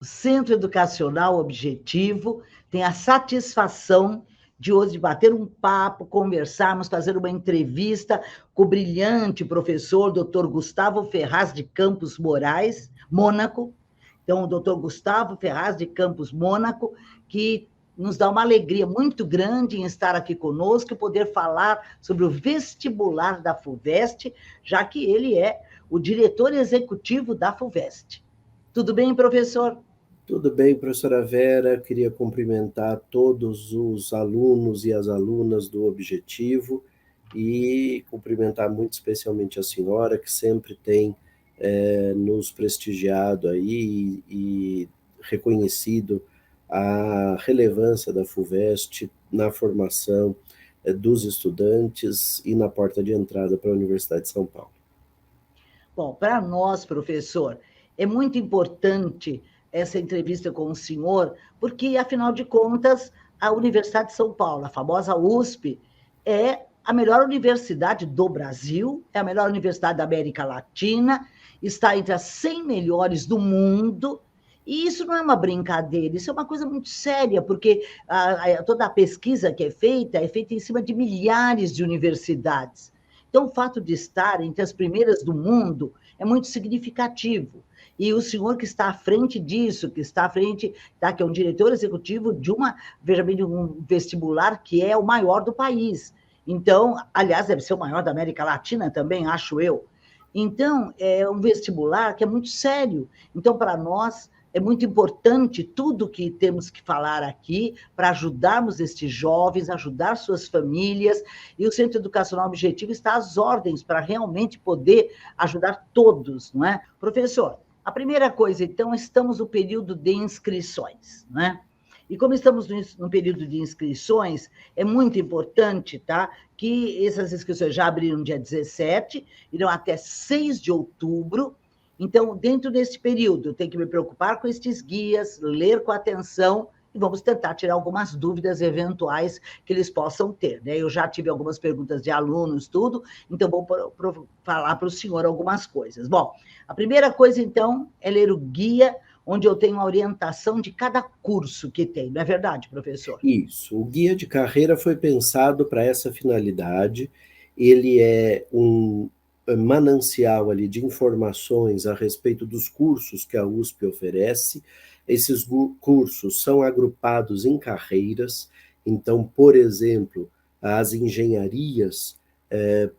Centro Educacional Objetivo tem a satisfação de hoje bater um papo, conversarmos, fazer uma entrevista com o brilhante professor Dr. Gustavo Ferraz de Campos Moraes, Mônaco. Então, o Dr. Gustavo Ferraz de Campos Mônaco, que nos dá uma alegria muito grande em estar aqui conosco e poder falar sobre o vestibular da FUVEST, já que ele é o diretor executivo da FUVEST. Tudo bem, professor? Tudo bem, professora Vera. Queria cumprimentar todos os alunos e as alunas do Objetivo e cumprimentar muito especialmente a senhora, que sempre tem nos prestigiado aí e reconhecido a relevância da FUVEST na formação dos estudantes e na porta de entrada para a Universidade de São Paulo. Bom, para nós, professor, é muito importante essa entrevista com o senhor, porque, afinal de contas, a Universidade de São Paulo, a famosa USP, é a melhor universidade do Brasil, é a melhor universidade da América Latina, está entre as 100 melhores do mundo, e isso não é uma brincadeira, isso é uma coisa muito séria, porque toda a pesquisa que é feita em cima de milhares de universidades. Então, o fato de estar entre as primeiras do mundo é muito significativo. E o senhor que está à frente disso, que está à frente, tá, que é um diretor executivo de veja bem, de um vestibular que é o maior do país. Então, aliás, deve ser o maior da América Latina também, acho eu. Então, é um vestibular que é muito sério. Então, para nós, é muito importante tudo que temos que falar aqui para ajudarmos estes jovens, ajudar suas famílias, e o Centro Educacional Objetivo está às ordens para realmente poder ajudar todos, não é? Professor, a primeira coisa, então, estamos no período de inscrições, né? E como estamos no período de inscrições, é muito importante, tá? Que essas inscrições já abriram dia 17, irão até 6 de outubro. Então, dentro desse período, eu tenho que me preocupar com estes guias, ler com atenção e vamos tentar tirar algumas dúvidas eventuais que eles possam ter, né? Eu já tive algumas perguntas de alunos, tudo, então vou falar para o senhor algumas coisas. Bom, a primeira coisa, então, é ler o guia, onde eu tenho a orientação de cada curso que tem, não é verdade, professor? Isso, o guia de carreira foi pensado para essa finalidade. Ele é um manancial ali de informações a respeito dos cursos que a USP oferece. Esses cursos são agrupados em carreiras. Então, por exemplo, as engenharias,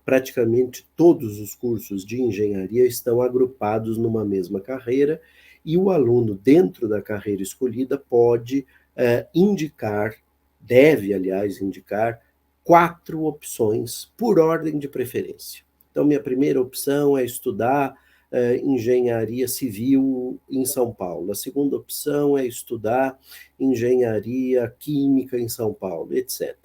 praticamente todos os cursos de engenharia estão agrupados numa mesma carreira, e o aluno, dentro da carreira escolhida, pode indicar, deve, aliás, indicar 4 opções por ordem de preferência. Então, minha primeira opção é estudar engenharia civil em São Paulo. A segunda opção é estudar engenharia química em São Paulo, etc.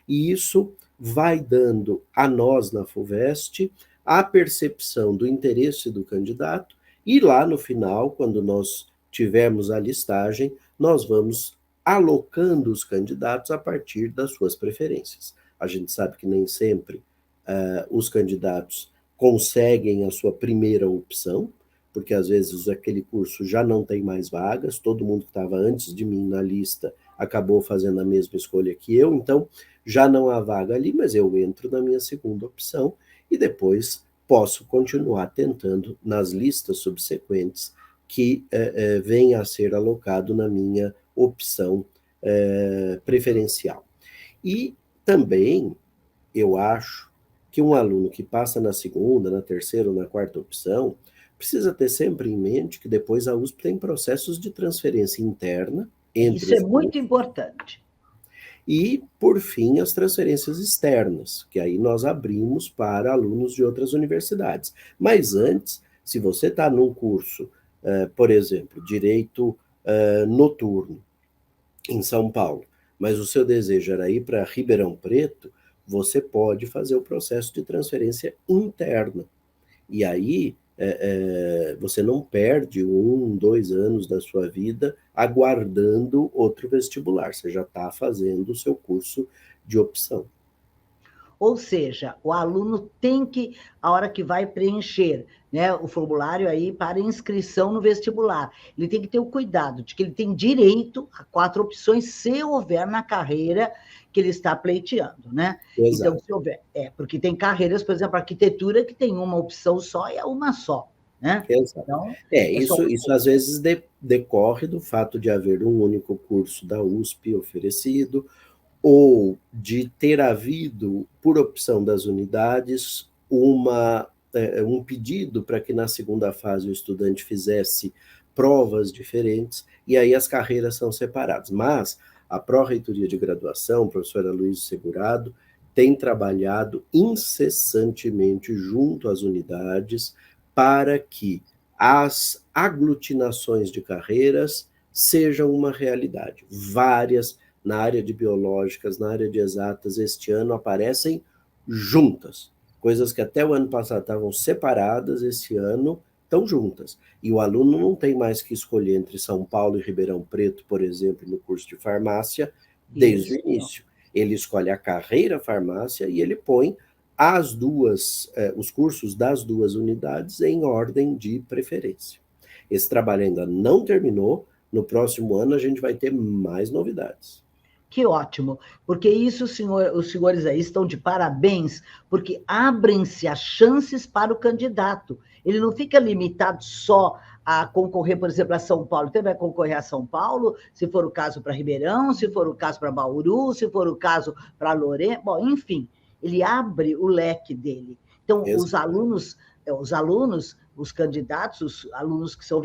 E isso vai dando a nós, na FUVEST, a percepção do interesse do candidato, e lá no final, quando nós tivermos a listagem, nós vamos alocando os candidatos a partir das suas preferências. A gente sabe que nem sempre os candidatos conseguem a sua primeira opção, porque às vezes aquele curso já não tem mais vagas, todo mundo que estava antes de mim na lista acabou fazendo a mesma escolha que eu, então já não há vaga ali, mas eu entro na minha segunda opção e depois posso continuar tentando nas listas subsequentes que venha a ser alocado na minha opção preferencial. E também eu acho que um aluno que passa na segunda, na terceira ou na quarta opção precisa ter sempre em mente que depois a USP tem processos de transferência interna entre Isso é os muito cursos importante. e, por fim, as transferências externas, que aí nós abrimos para alunos de outras universidades. Mas antes, se você está num curso, por exemplo, direito noturno, em São Paulo, mas o seu desejo era ir para Ribeirão Preto, você pode fazer o processo de transferência interna. E aí você não perde 1, 2 anos da sua vida aguardando outro vestibular. Você já está fazendo o seu curso de opção. Ou seja, o aluno tem que, a hora que vai preencher, né, o formulário aí para inscrição no vestibular, ele tem que ter o cuidado de que ele tem direito a 4 opções, se houver na carreira que ele está pleiteando, né? Então, Exato. se houver, porque tem carreiras, por exemplo, arquitetura, que tem uma opção só e é uma só, né? Exato. Então, é só Isso às vezes decorre do fato de haver um único curso da USP oferecido, ou de ter havido, por opção das unidades, um pedido para que na segunda fase o estudante fizesse provas diferentes, e aí as carreiras são separadas. Mas a Pró-Reitoria de Graduação, professora Luiz Segurado, tem trabalhado incessantemente junto às unidades para que as aglutinações de carreiras sejam uma realidade. Várias na área de biológicas, na área de exatas, este ano aparecem juntas. Coisas que até o ano passado estavam separadas, esse ano estão juntas. E o aluno não tem mais que escolher entre São Paulo e Ribeirão Preto, por exemplo, no curso de farmácia, desde isso. o início. Ele escolhe a carreira farmácia e ele põe os cursos das duas unidades em ordem de preferência. Esse trabalho ainda não terminou. No próximo ano a gente vai ter mais novidades. Que ótimo, porque isso, os senhores aí estão de parabéns, porque abrem-se as chances para o candidato. Ele não fica limitado só a concorrer, por exemplo, a São Paulo. Então, vai concorrer a São Paulo, se for o caso para Ribeirão, se for o caso para Bauru, se for o caso para Lorena, bom, enfim, ele abre o leque dele. Então, os alunos, os candidatos, os alunos que são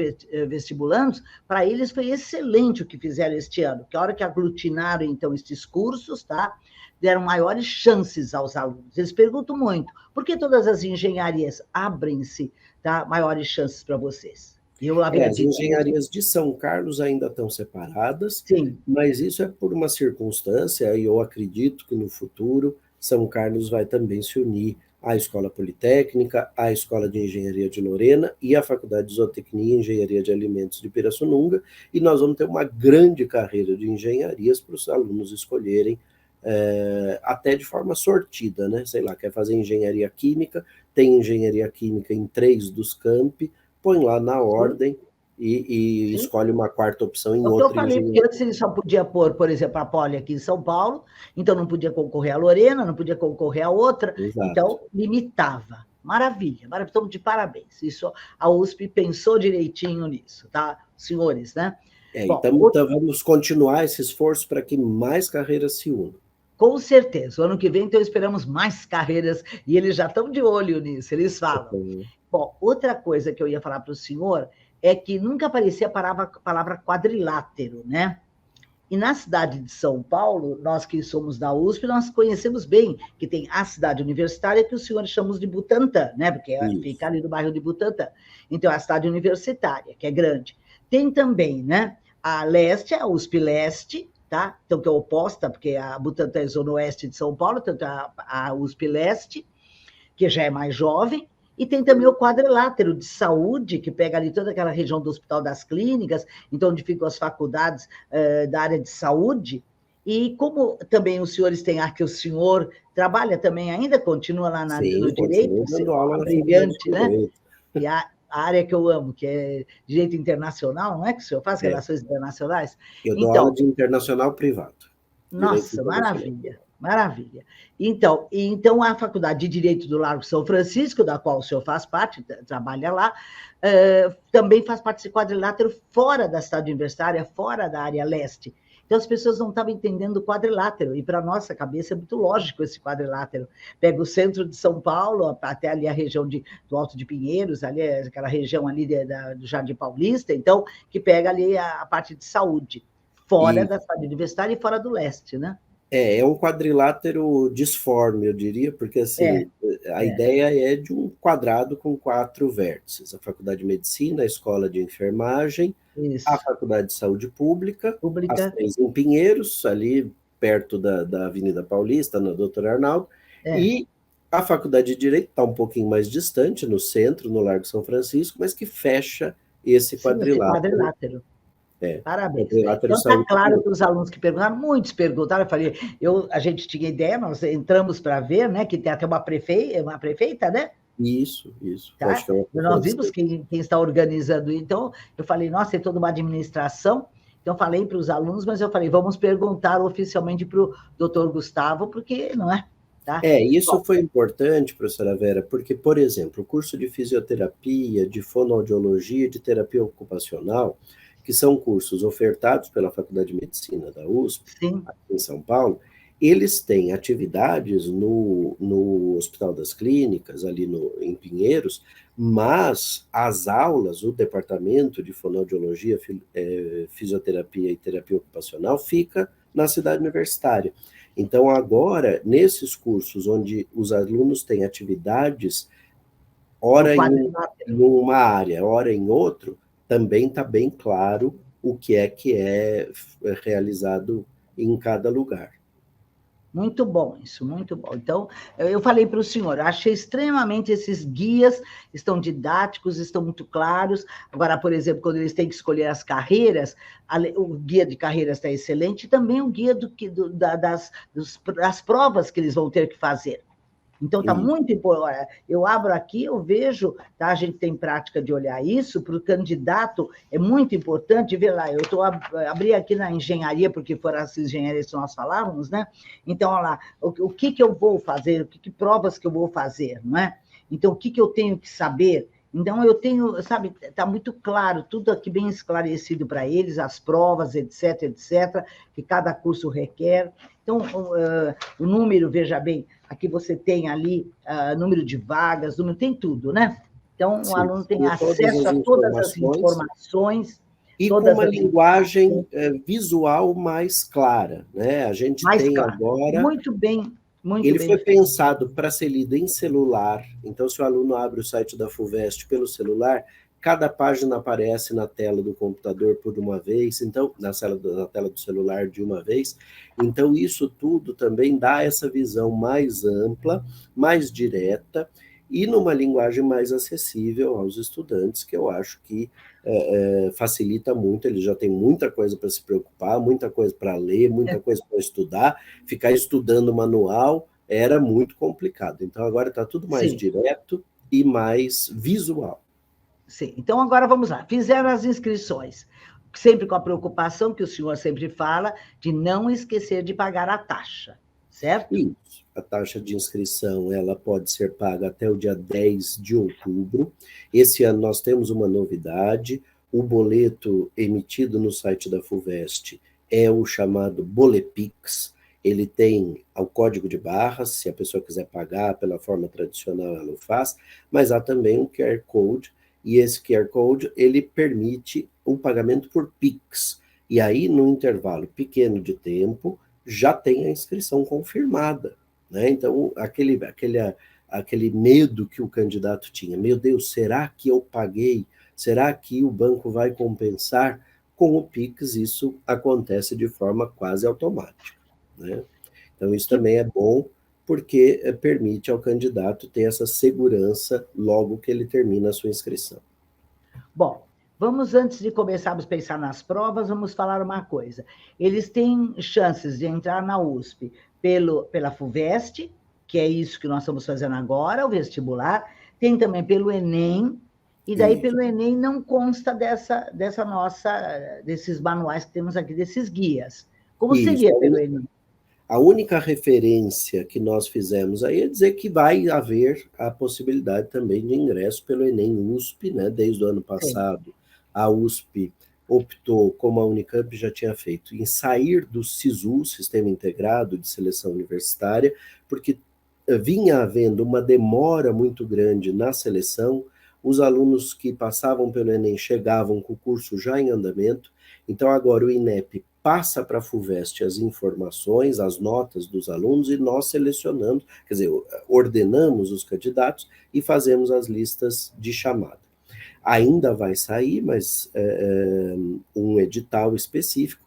vestibulandos, para eles foi excelente o que fizeram este ano, que a hora que aglutinaram, então, estes cursos, tá? Deram maiores chances aos alunos. Eles perguntam muito, por que todas as engenharias abrem-se, tá? Maiores chances para vocês? Eu havia As dito engenharias de São Carlos ainda estão separadas, sim. mas isso é por uma circunstância, e eu acredito que no futuro São Carlos vai também se unir à Escola Politécnica, à Escola de Engenharia de Lorena e à Faculdade de Zootecnia e Engenharia de Alimentos de Pirassununga, e nós vamos ter uma grande carreira de engenharias para os alunos escolherem, até de forma sortida, né? Sei lá, quer fazer engenharia química, tem engenharia química em 3 dos campi, põe lá na ordem e escolhe uma quarta opção em É o que eu outra falei, engenharia. porque antes ele só podia pôr, por exemplo, a Poli aqui em São Paulo, então não podia concorrer a Lorena, não podia concorrer a outra, Exato. então limitava. Maravilha, maravilha, estamos de parabéns. Isso, a USP pensou direitinho nisso, tá, senhores, né? Então vamos continuar esse esforço para que mais carreiras se unam. Com certeza. O ano que vem, então, esperamos mais carreiras, e eles já estão de olho nisso, eles falam. Bom, outra coisa que eu ia falar para o senhor é que nunca aparecia a palavra quadrilátero, né? E na cidade de São Paulo, nós que somos da USP, nós conhecemos bem que tem a cidade universitária, que os senhores chamam de Butantã, né? Porque fica ali no bairro de Butantã. Então, é a cidade universitária, que é grande. Tem também, né, a Leste, a USP Leste, tá? Então, que é oposta, porque a Butantã é zona oeste de São Paulo, tanto a USP Leste, que já é mais jovem, e tem também o quadrilátero de saúde, que pega ali toda aquela região do Hospital das Clínicas, então onde ficam as faculdades da área de saúde. E como também os senhores têm que o senhor trabalha também ainda, continua lá no direito, dando aula na brilhante, né? Direito. E a área que eu amo, que é direito internacional, não é que o senhor faz relações internacionais? Eu dou aula de internacional privado. Nossa, maravilha, maravilha. Então, a Faculdade de Direito do Largo São Francisco, da qual o senhor faz parte, trabalha lá, também faz parte desse quadrilátero fora da cidade universitária, fora da área leste. Então, as pessoas não estavam entendendo o quadrilátero, e para a nossa cabeça é muito lógico esse quadrilátero. Pega o centro de São Paulo, até ali a região do Alto de Pinheiros, ali, aquela região ali do Jardim Paulista, então, que pega ali a parte de saúde, fora da cidade universitária e fora do leste, né? É um quadrilátero disforme, eu diria, porque assim, a ideia é de um quadrado com 4 vértices. A Faculdade de Medicina, a Escola de Enfermagem, a Faculdade de Saúde Pública, as 3 em Pinheiros, ali perto da Avenida Paulista, na Doutor Arnaldo, e a Faculdade de Direito está um pouquinho mais distante, no centro, no Largo São Francisco, mas que fecha esse quadrilátero. Parabéns. Quadrilátero Então, está Saúde. claro para os alunos que perguntaram, muitos perguntaram, eu falei, a gente tinha ideia, nós entramos para ver, né, que tem até uma prefeita, né? Isso, Tá? acho que é uma Nós vimos quem está organizando. Então, eu falei, nossa, tem toda uma administração. Então, falei para os alunos, mas eu falei, vamos perguntar oficialmente para o doutor Gustavo, porque não é? Tá? Isso foi importante, professora Vera, porque, por exemplo, o curso de fisioterapia, de fonoaudiologia e de terapia ocupacional, que são cursos ofertados pela Faculdade de Medicina da USP, Sim. aqui em São Paulo, eles têm atividades no Hospital das Clínicas, ali em Pinheiros, mas as aulas, o departamento de fonoaudiologia, fisioterapia e terapia ocupacional fica na cidade universitária. Então, agora, nesses cursos onde os alunos têm atividades, ora em uma área, ora em outro, também está bem claro o que é realizado em cada lugar. Muito bom isso, muito bom. Então, eu falei para o senhor, achei extremamente esses guias, estão didáticos, estão muito claros. Agora, por exemplo, quando eles têm que escolher as carreiras, o guia de carreiras está excelente, e também o guia das provas que eles vão ter que fazer. Então, está muito importante. Eu abro aqui, eu vejo, tá? A gente tem prática de olhar isso, para o candidato é muito importante ver lá. Eu abri aqui na engenharia, porque foram as engenharias que nós falávamos, né? Então, olha lá, o que eu vou fazer, que provas que eu vou fazer, não é? Então, o que eu tenho que saber? Então, eu tenho, sabe, está muito claro, tudo aqui bem esclarecido para eles, as provas, etc., etc., que cada curso requer. Então, o número, veja bem, aqui você tem ali número de vagas, tem tudo, né? Então, o aluno tem acesso a todas as informações. E com uma linguagem visual mais clara, né? A gente tem agora... Muito bem. Ele foi pensado para ser lido em celular, então se o aluno abre o site da FUVEST pelo celular, cada página aparece na tela do computador por uma vez, então na tela do celular de uma vez. Então isso tudo também dá essa visão mais ampla, mais direta e numa linguagem mais acessível aos estudantes, que eu acho que facilita muito. Eles já têm muita coisa para se preocupar, muita coisa para ler, muita coisa para estudar. Ficar estudando manual era muito complicado. Então agora está tudo mais direto e mais visual. Sim, então agora vamos lá. Fizeram as inscrições, sempre com a preocupação que o senhor sempre fala, de não esquecer de pagar a taxa, certo? Isso. A taxa de inscrição ela pode ser paga até o dia 10 de outubro. Esse ano nós temos uma novidade, o boleto emitido no site da FUVEST é o chamado Bolepix. Ele tem o código de barras, se a pessoa quiser pagar pela forma tradicional, ela o faz, mas há também um QR Code, e esse QR Code ele permite o pagamento por Pix. E aí, num intervalo pequeno de tempo, já tem a inscrição confirmada, né? Então, aquele medo que o candidato tinha, meu Deus, será que eu paguei? Será que o banco vai compensar? Com o Pix, isso acontece de forma quase automática, né? Então, isso também é bom, porque permite ao candidato ter essa segurança logo que ele termina a sua inscrição. Bom, antes de começarmos a pensar nas provas, vamos falar uma coisa. Eles têm chances de entrar na USP pela FUVEST, que é isso que nós estamos fazendo agora, o vestibular, tem também pelo Enem, e daí pelo Enem não consta desses manuais que temos aqui, desses guias. Como seria pelo Enem? A única referência que nós fizemos aí é dizer que vai haver a possibilidade também de ingresso pelo Enem USP, né? Desde o ano passado, a USP optou, como a Unicamp já tinha feito, em sair do SISU, Sistema Integrado de Seleção Universitária, porque vinha havendo uma demora muito grande na seleção, os alunos que passavam pelo Enem chegavam com o curso já em andamento, então agora o INEP passa para a FUVEST as informações, as notas dos alunos, e nós selecionamos, quer dizer, ordenamos os candidatos e fazemos as listas de chamada. Ainda vai sair, mas um edital específico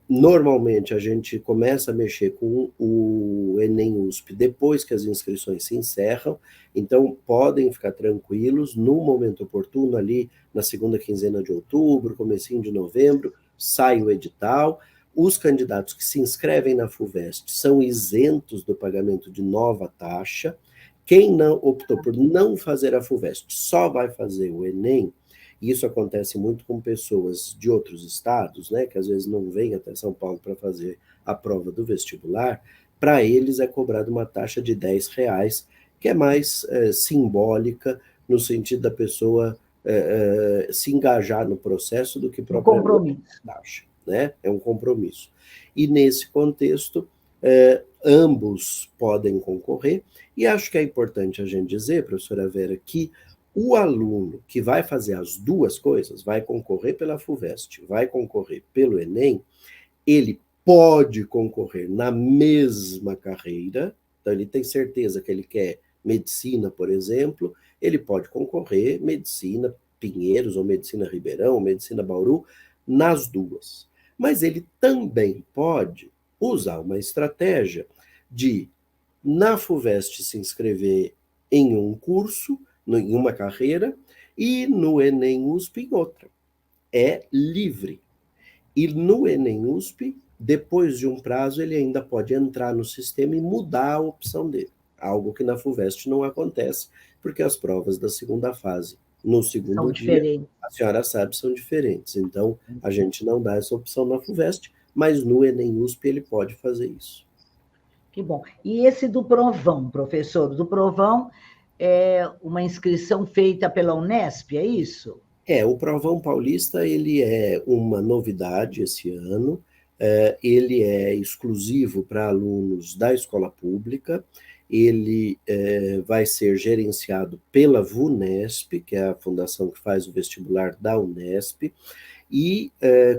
Normalmente, a gente começa a mexer com o Enem USP depois que as inscrições se encerram, então podem ficar tranquilos, no momento oportuno, ali na segunda quinzena de outubro, comecinho de novembro, sai o edital. Os candidatos que se inscrevem na FUVEST são isentos do pagamento de nova taxa. Quem não optou por não fazer a FUVEST só vai fazer o Enem. Isso acontece muito com pessoas de outros estados, né, que às vezes não vêm até São Paulo para fazer a prova do vestibular. Para eles é cobrada uma taxa de R$10, que é mais simbólica, no sentido da pessoa se engajar no processo do que propriamente a taxa. Né? É um compromisso. E nesse contexto, ambos podem concorrer, e acho que é importante a gente dizer, professora Vera, que o aluno que vai fazer as duas coisas, vai concorrer pela FUVEST, vai concorrer pelo Enem, ele pode concorrer na mesma carreira, então ele tem certeza que ele quer medicina, por exemplo, ele pode concorrer medicina Pinheiros, ou medicina Ribeirão, ou medicina Bauru, nas duas. Mas ele também pode usar uma estratégia de, na FUVEST, se inscrever em um curso, em uma carreira, e no Enem USP em outra. É livre. E no Enem USP, depois de um prazo, ele ainda pode entrar no sistema e mudar a opção dele. Algo que na FUVEST não acontece, porque as provas da segunda fase no segundo dia, a senhora sabe, são diferentes. Então, a gente não dá essa opção na FUVEST, mas no Enem USP ele pode fazer isso. Que bom. E esse do Provão, professor, do Provão é uma inscrição feita pela Unesp, é isso? O Provão Paulista, ele é uma novidade esse ano, ele é exclusivo para alunos da escola pública, ele vai ser gerenciado pela VUNESP, que é a fundação que faz o vestibular da Unesp, e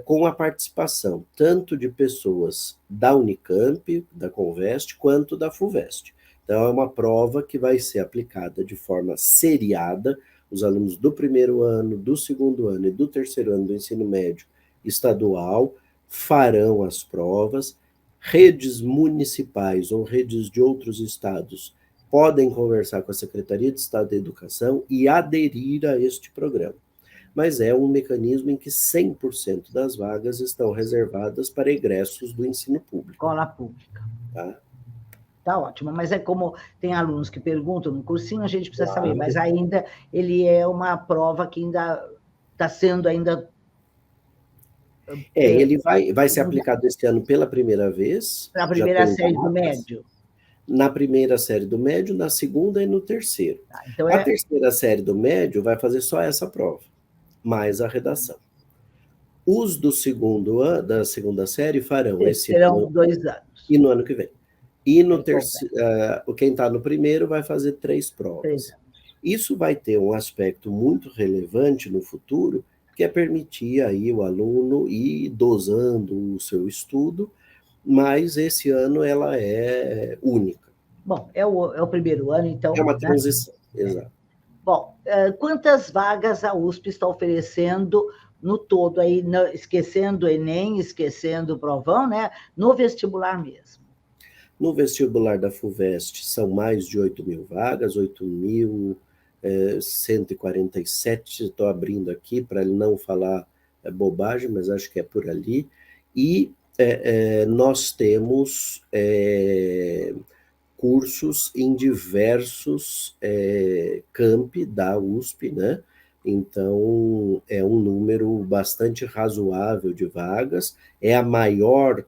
com a participação tanto de pessoas da Unicamp, da Convest, quanto da FUVEST. Então, é uma prova que vai ser aplicada de forma seriada. Os alunos do primeiro ano, do segundo ano e do terceiro ano do ensino médio estadual farão as provas. Redes municipais ou redes de outros estados podem conversar com a Secretaria de Estado da Educação e aderir a este programa. Mas é um mecanismo em que 100% das vagas estão reservadas para egressos do ensino público. Escola pública. Tá ótimo, mas é como tem alunos que perguntam no cursinho, a gente precisa saber, mas ainda ele é uma prova que ainda está sendo ainda... ele vai ser aplicado este ano pela primeira vez. Para a primeira série do médio? Na primeira série do médio, na segunda e no terceiro. Então a terceira série do médio vai fazer só essa prova, mais a redação. Os do segundo ano, da segunda série farão esse ano 2 anos. E no ano que vem. E no terceiro, quem está no primeiro vai fazer 3 provas. Isso vai ter um aspecto muito relevante no futuro, que é permitir aí o aluno ir dosando o seu estudo, mas esse ano ela é única. Bom, é o primeiro ano, então... É uma transição, exato. Bom, quantas vagas a USP está oferecendo no todo, aí, esquecendo o Enem, esquecendo o Provão, né? No vestibular mesmo? No vestibular da FUVEST são mais de 8.000 vagas, 8.147, estou abrindo aqui para não falar bobagem, mas acho que é por ali. E nós temos cursos em diversos campi da USP, né? Então, é um número bastante razoável de vagas, é a maior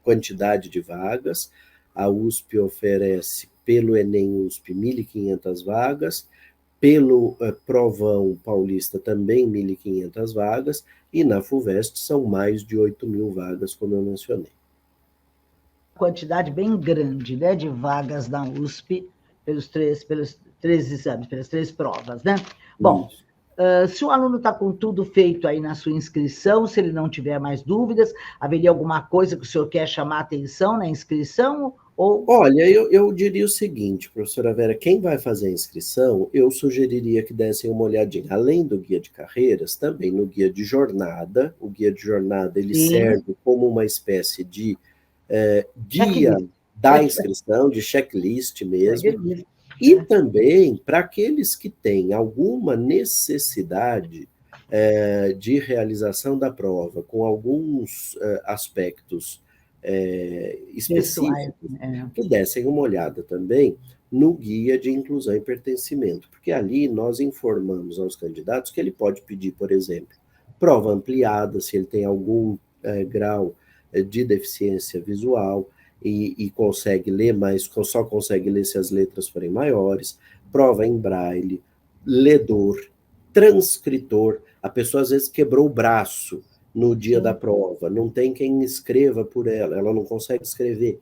quantidade de vagas. A USP oferece, pelo Enem USP, 1.500 vagas, pelo Provão Paulista também 1.500 vagas, e na FUVEST são mais de 8.000 vagas, como eu mencionei. Quantidade bem grande, né, de vagas na USP pelos três exames, pelas 3 provas, né? Bom, se o aluno está com tudo feito aí na sua inscrição, se ele não tiver mais dúvidas, haveria alguma coisa que o senhor quer chamar a atenção na inscrição Ou Olha, eu diria o seguinte, professora Vera, quem vai fazer a inscrição, eu sugeriria que dessem uma olhadinha, além do guia de carreiras, também no guia de jornada. O guia de jornada ele sim, serve como uma espécie de guia checklist. da inscrição, de checklist mesmo, Checklist, e né? também para aqueles que têm alguma necessidade de realização da prova, com alguns aspectos Pessoais, específicos, né? que dessem uma olhada também no guia de inclusão e pertencimento, porque ali nós informamos aos candidatos que ele pode pedir, por exemplo, prova ampliada, se ele tem algum grau de deficiência visual e consegue ler, mas só consegue ler se as letras forem maiores, prova em braille, ledor, transcritor. A pessoa às vezes quebrou o braço no dia da Sim. prova, não tem quem escreva por ela, ela não consegue escrever.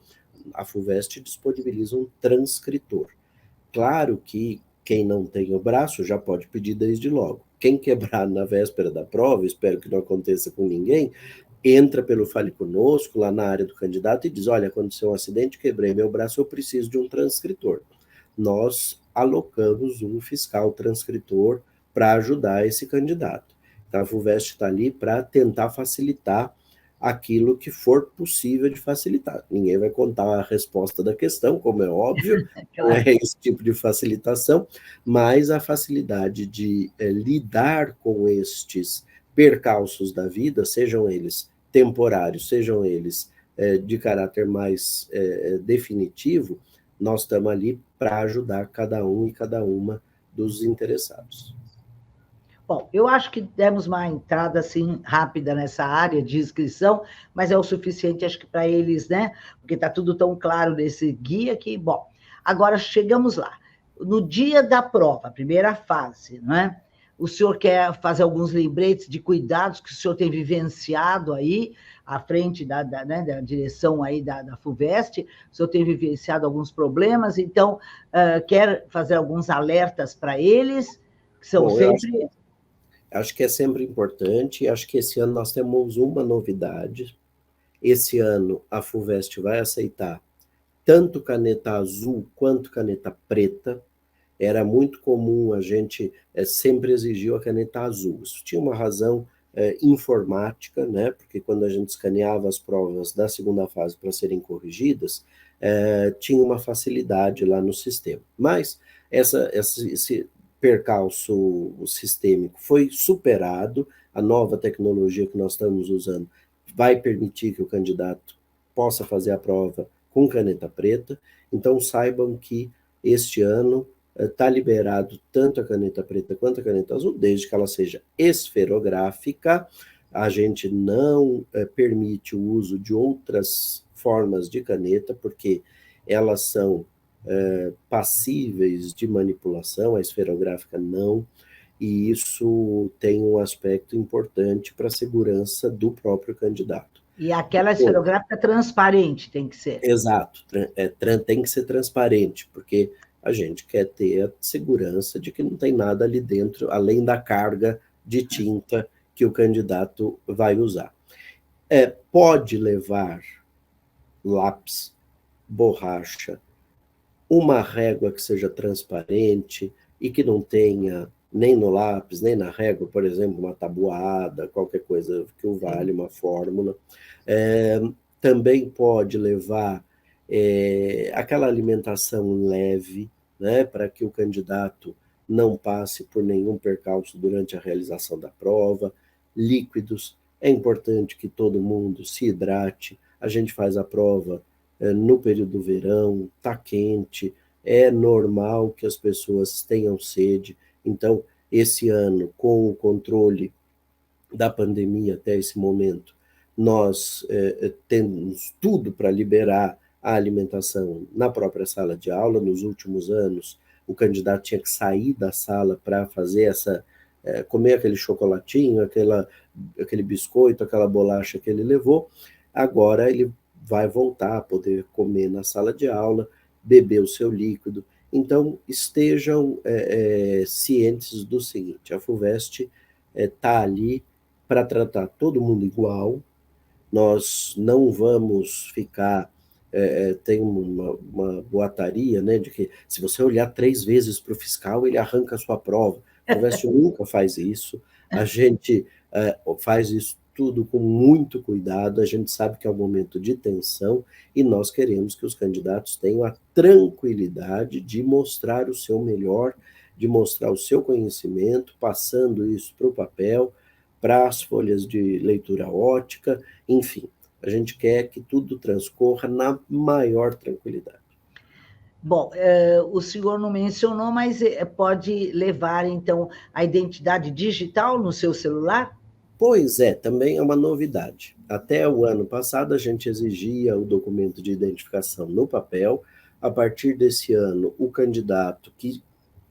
A FUVEST disponibiliza um transcritor. Claro que quem não tem o braço já pode pedir desde logo. Quem quebrar na véspera da prova, espero que não aconteça com ninguém, entra pelo Fale Conosco, lá na área do candidato, e diz: olha, aconteceu um acidente, quebrei meu braço, eu preciso de um transcritor. Nós alocamos um fiscal transcritor para ajudar esse candidato. Então, a FUVEST está ali para tentar facilitar aquilo que for possível de facilitar. Ninguém vai contar a resposta da questão, como é óbvio, não é Claro. esse tipo de facilitação, mas a facilidade de lidar com estes percalços da vida, sejam eles temporários, sejam eles de caráter mais definitivo, nós estamos ali para ajudar cada um e cada uma dos interessados. Bom, eu acho que demos uma entrada assim rápida nessa área de inscrição, mas é o suficiente, acho que para eles, né? Porque está tudo tão claro nesse guia que, bom, agora chegamos lá. No dia da prova, primeira fase, não é? O senhor quer fazer alguns lembretes de cuidados que o senhor tem vivenciado aí, à frente né, da direção aí da FUVEST, o senhor tem vivenciado alguns problemas, então quer fazer alguns alertas para eles, que são Bom, sempre. acho que é sempre importante, acho que esse ano nós temos uma novidade. Esse ano a FUVEST vai aceitar tanto caneta azul quanto caneta preta. Era muito comum, a gente sempre exigiu a caneta azul. Isso tinha uma razão informática, né? Porque quando a gente escaneava as provas da segunda fase para serem corrigidas, tinha uma facilidade lá no sistema. Mas esse percalço sistêmico foi superado, a nova tecnologia que nós estamos usando vai permitir que o candidato possa fazer a prova com caneta preta, então saibam que este ano está liberado tanto a caneta preta quanto a caneta azul, desde que ela seja esferográfica. A gente não permite o uso de outras formas de caneta, porque elas são passíveis de manipulação, a esferográfica não, e isso tem um aspecto importante para a segurança do próprio candidato. E aquela Depois, esferográfica transparente tem que ser. exato, tem que ser transparente, porque a gente quer ter a segurança de que não tem nada ali dentro, além da carga de tinta que o candidato vai usar. Pode levar lápis, borracha, uma régua que seja transparente e que não tenha nem no lápis, nem na régua, por exemplo, uma tabuada, qualquer coisa que o valha, uma fórmula. É, também pode levar aquela alimentação leve, né, para que o candidato não passe por nenhum percalço durante a realização da prova. Líquidos, é importante que todo mundo se hidrate. A gente faz a prova no período do verão, está quente, é normal que as pessoas tenham sede. Então, esse ano, com o controle da pandemia até esse momento, nós temos tudo para liberar a alimentação na própria sala de aula. Nos últimos anos, o candidato tinha que sair da sala para fazer comer aquele chocolatinho, aquele biscoito, aquela bolacha que ele levou. Agora ele vai voltar a poder comer na sala de aula, beber o seu líquido. Então, estejam cientes do seguinte: a FUVEST está ali para tratar todo mundo igual. Nós não vamos ficar tem uma boataria, né, de que se você olhar 3 vezes para o fiscal, ele arranca a sua prova. A FUVEST nunca faz isso, a gente faz isso tudo com muito cuidado, a gente sabe que é um momento de tensão e nós queremos que os candidatos tenham a tranquilidade de mostrar o seu melhor, de mostrar o seu conhecimento, passando isso para o papel, para as folhas de leitura ótica, enfim. A gente quer que tudo transcorra na maior tranquilidade. Bom, o senhor não mencionou, mas pode levar, então, a identidade digital no seu celular? Pois é, também é uma novidade. Até o ano passado, a gente exigia o documento de identificação no papel. A partir desse ano, o candidato que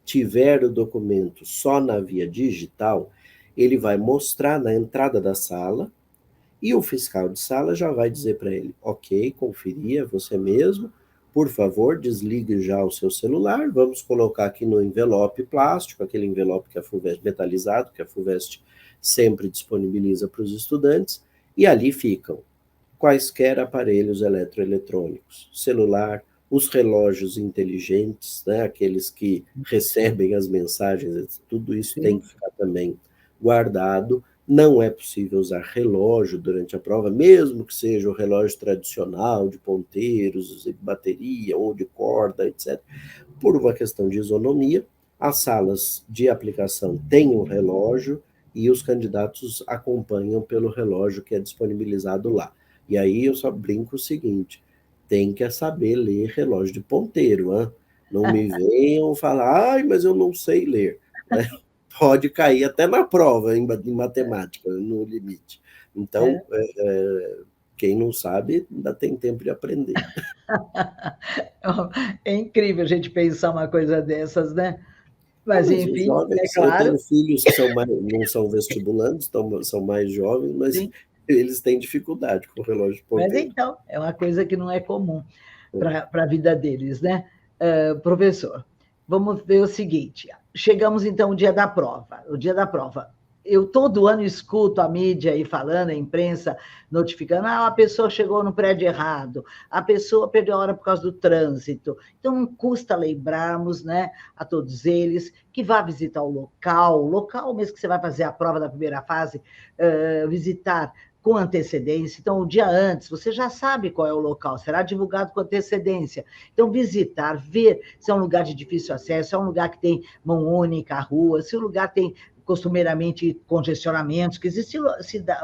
tiver o documento só na via digital, ele vai mostrar na entrada da sala e o fiscal de sala já vai dizer para ele: ok, conferia você mesmo, por favor, desligue já o seu celular, vamos colocar aqui no envelope plástico, aquele envelope que a FUVEST, metalizado, que a FUVEST sempre disponibiliza para os estudantes, e ali ficam quaisquer aparelhos eletroeletrônicos, celular, os relógios inteligentes, né, aqueles que recebem as mensagens, tudo isso tem que ficar também guardado. Não é possível usar relógio durante a prova, mesmo que seja o relógio tradicional de ponteiros, de bateria ou de corda, etc. Por uma questão de isonomia, as salas de aplicação têm um relógio e os candidatos acompanham pelo relógio que é disponibilizado lá. E aí eu só brinco o seguinte: tem que saber ler relógio de ponteiro, hein? Não me venham falar, ai, mas eu não sei ler. Né? Pode cair até na prova em matemática, no limite. Então, quem não sabe, ainda tem tempo de aprender. É incrível a gente pensar uma coisa dessas, né? Não, Mas, mas os enfim, é jovens, eu claro, tenho filhos que não são vestibulantes, são mais jovens, mas sim. eles têm dificuldade com o relógio de Mas ponteiro. então, é uma coisa que não é comum É. para a vida deles, né? Professor, vamos ver o seguinte: chegamos então ao dia da prova. O dia da prova. Eu todo ano escuto a mídia aí falando, a imprensa notificando: a pessoa chegou no prédio errado, a pessoa perdeu a hora por causa do trânsito. Então, não custa lembrarmos, né, a todos eles que vá visitar o local mesmo que você vai fazer a prova da primeira fase, visitar com antecedência. Então, o dia antes, você já sabe qual é o local, será divulgado com antecedência. Então, visitar, ver se é um lugar de difícil acesso, se é um lugar que tem mão única, rua, se o lugar tem costumeiramente congestionamentos, que existem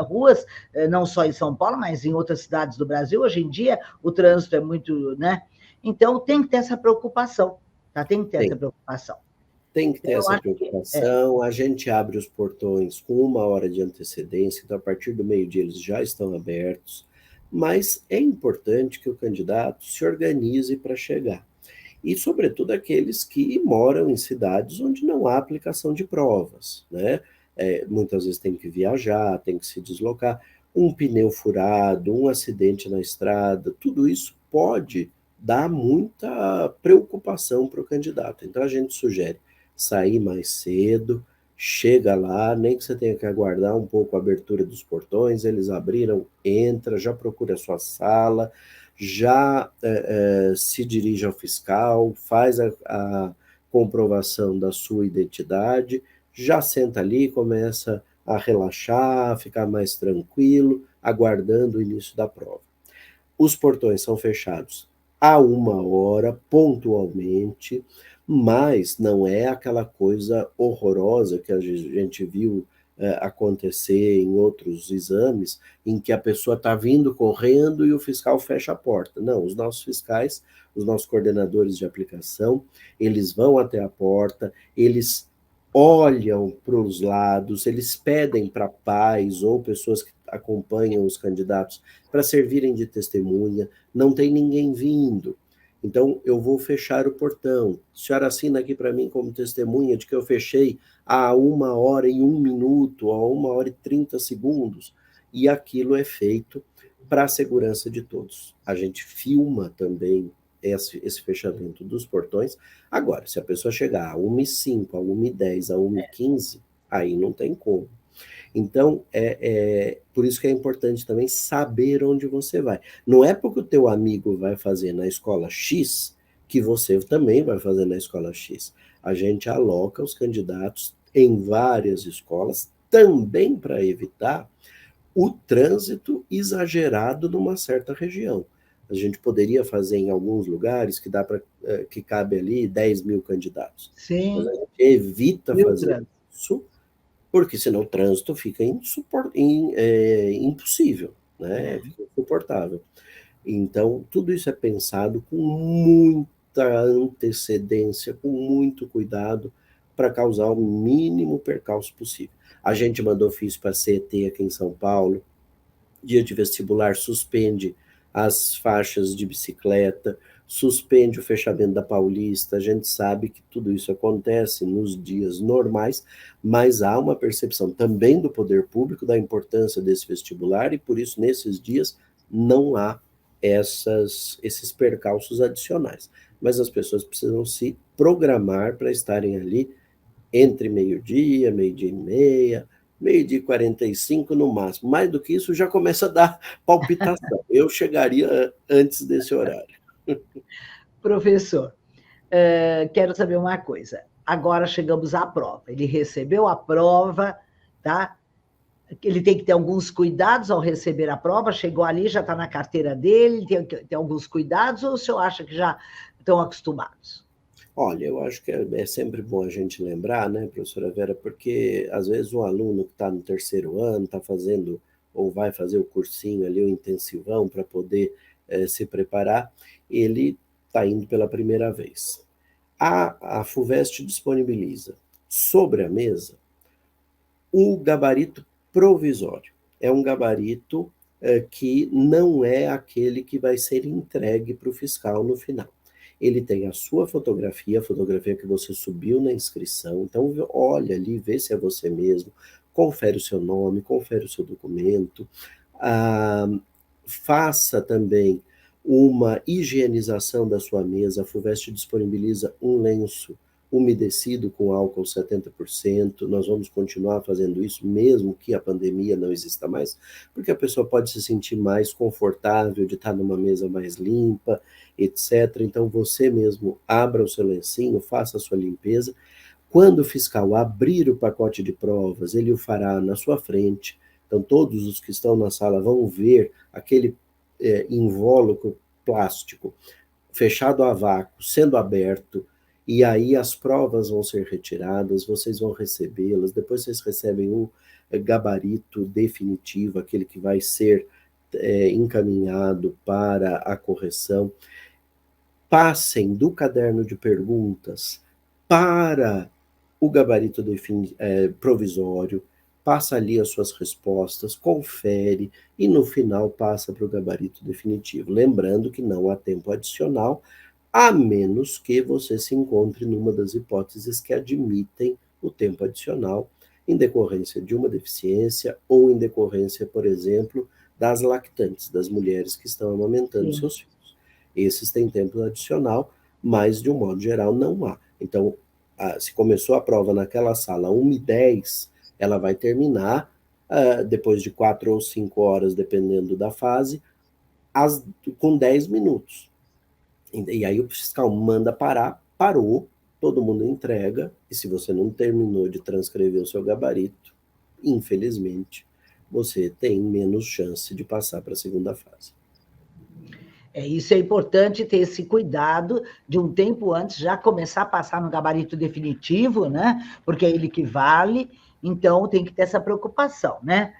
ruas, não só em São Paulo, mas em outras cidades do Brasil. Hoje em dia, o trânsito é muito, né? Então, tem que ter essa preocupação, tá? Tem que ter essa Tem. preocupação. Tem que ter Eu essa acho que preocupação. A gente abre os portões com 1 hora de antecedência, então a partir do meio-dia eles já estão abertos. Mas é importante que o candidato se organize para chegar. E, sobretudo, aqueles que moram em cidades onde não há aplicação de provas, né? Muitas vezes tem que viajar, tem que se deslocar. Um pneu furado, um acidente na estrada, tudo isso pode dar muita preocupação para o candidato. Então, a gente sugere sair mais cedo, chega lá, nem que você tenha que aguardar um pouco a abertura dos portões, eles abriram, entra, já procura a sua sala, já se dirige ao fiscal, faz a comprovação da sua identidade, já senta ali, começa a relaxar, ficar mais tranquilo, aguardando o início da prova. Os portões são fechados a 1 hora, pontualmente, mas não é aquela coisa horrorosa que a gente viu acontecer em outros exames, em que a pessoa está vindo correndo e o fiscal fecha a porta. Não, os nossos fiscais, os nossos coordenadores de aplicação, eles vão até a porta, eles olham para os lados, eles pedem para pais ou pessoas que acompanham os candidatos para servirem de testemunha, não tem ninguém vindo. Então, eu vou fechar o portão. A senhora assina aqui para mim como testemunha de que eu fechei a 1 hora e 1 minuto, a 1 hora e 30 segundos. E aquilo é feito para a segurança de todos. A gente filma também esse fechamento dos portões. Agora, se a pessoa chegar a 1h05, a 1h10, a 1h15, aí não tem como. Então, por isso que é importante também saber onde você vai. Não é porque o teu amigo vai fazer na escola X que você também vai fazer na escola X. A gente aloca os candidatos em várias escolas, também para evitar o trânsito exagerado numa certa região. A gente poderia fazer em alguns lugares que dá para que cabe ali 10 mil candidatos. Mas a Sim, gente evita fazer filtra. isso, porque senão o trânsito fica impossível, né? É. Fica insuportável. Então, tudo isso é pensado com muita antecedência, com muito cuidado, para causar o mínimo percalço possível. A gente mandou ofício para a CET aqui em São Paulo, dia de vestibular suspende as faixas de bicicleta, suspende o fechamento da Paulista. A gente sabe que tudo isso acontece nos dias normais, mas há uma percepção também do poder público da importância desse vestibular e por isso nesses dias não há esses percalços adicionais. Mas as pessoas precisam se programar para estarem ali entre meio-dia e meia, meio-dia e 45 no máximo. Mais do que isso já começa a dar palpitação. Eu chegaria antes desse horário. Professor, quero saber uma coisa. Agora chegamos à prova. Ele recebeu a prova, tá? Ele tem que ter alguns cuidados ao receber a prova. Chegou ali, já está na carteira dele, tem alguns cuidados, ou o senhor acha que já estão acostumados? Olha, eu acho que é sempre bom a gente lembrar, né, professora Vera, porque às vezes um aluno que está no terceiro ano, está fazendo ou vai fazer o cursinho ali, o intensivão, para poder se preparar, ele está indo pela primeira vez. A FUVEST disponibiliza sobre a mesa o gabarito provisório. É um gabarito que não é aquele que vai ser entregue para o fiscal no final. Ele tem a sua fotografia, a fotografia que você subiu na inscrição. Então, olha ali, vê se é você mesmo, confere o seu nome, confere o seu documento. Ah, faça também uma higienização da sua mesa. A FUVEST disponibiliza um lenço umedecido com álcool 70%. Nós vamos continuar fazendo isso, mesmo que a pandemia não exista mais, porque a pessoa pode se sentir mais confortável de estar numa mesa mais limpa, etc. Então, você mesmo abra o seu lencinho, faça a sua limpeza. Quando o fiscal abrir o pacote de provas, ele o fará na sua frente. Então, todos os que estão na sala vão ver aquele invólucro plástico fechado a vácuo, sendo aberto, e aí as provas vão ser retiradas, vocês vão recebê-las, depois vocês recebem o gabarito definitivo, aquele que vai ser encaminhado para a correção. Passem do caderno de perguntas para o gabarito provisório, passa ali as suas respostas, confere e no final passa para o gabarito definitivo. Lembrando que não há tempo adicional, a menos que você se encontre numa das hipóteses que admitem o tempo adicional, em decorrência de uma deficiência ou em decorrência, por exemplo, das lactantes, das mulheres que estão amamentando Sim. seus filhos. Esses têm tempo adicional, mas de um modo geral não há. Então, se começou a prova naquela sala 1h10, ela vai terminar depois de 4 ou 5 horas, dependendo da fase, com 10 minutos. E aí o fiscal manda parar, parou, todo mundo entrega, e se você não terminou de transcrever o seu gabarito, infelizmente, você tem menos chance de passar para a segunda fase. Isso é importante ter esse cuidado de um tempo antes já começar a passar no gabarito definitivo, né? Porque é ele que vale, então tem que ter essa preocupação, né?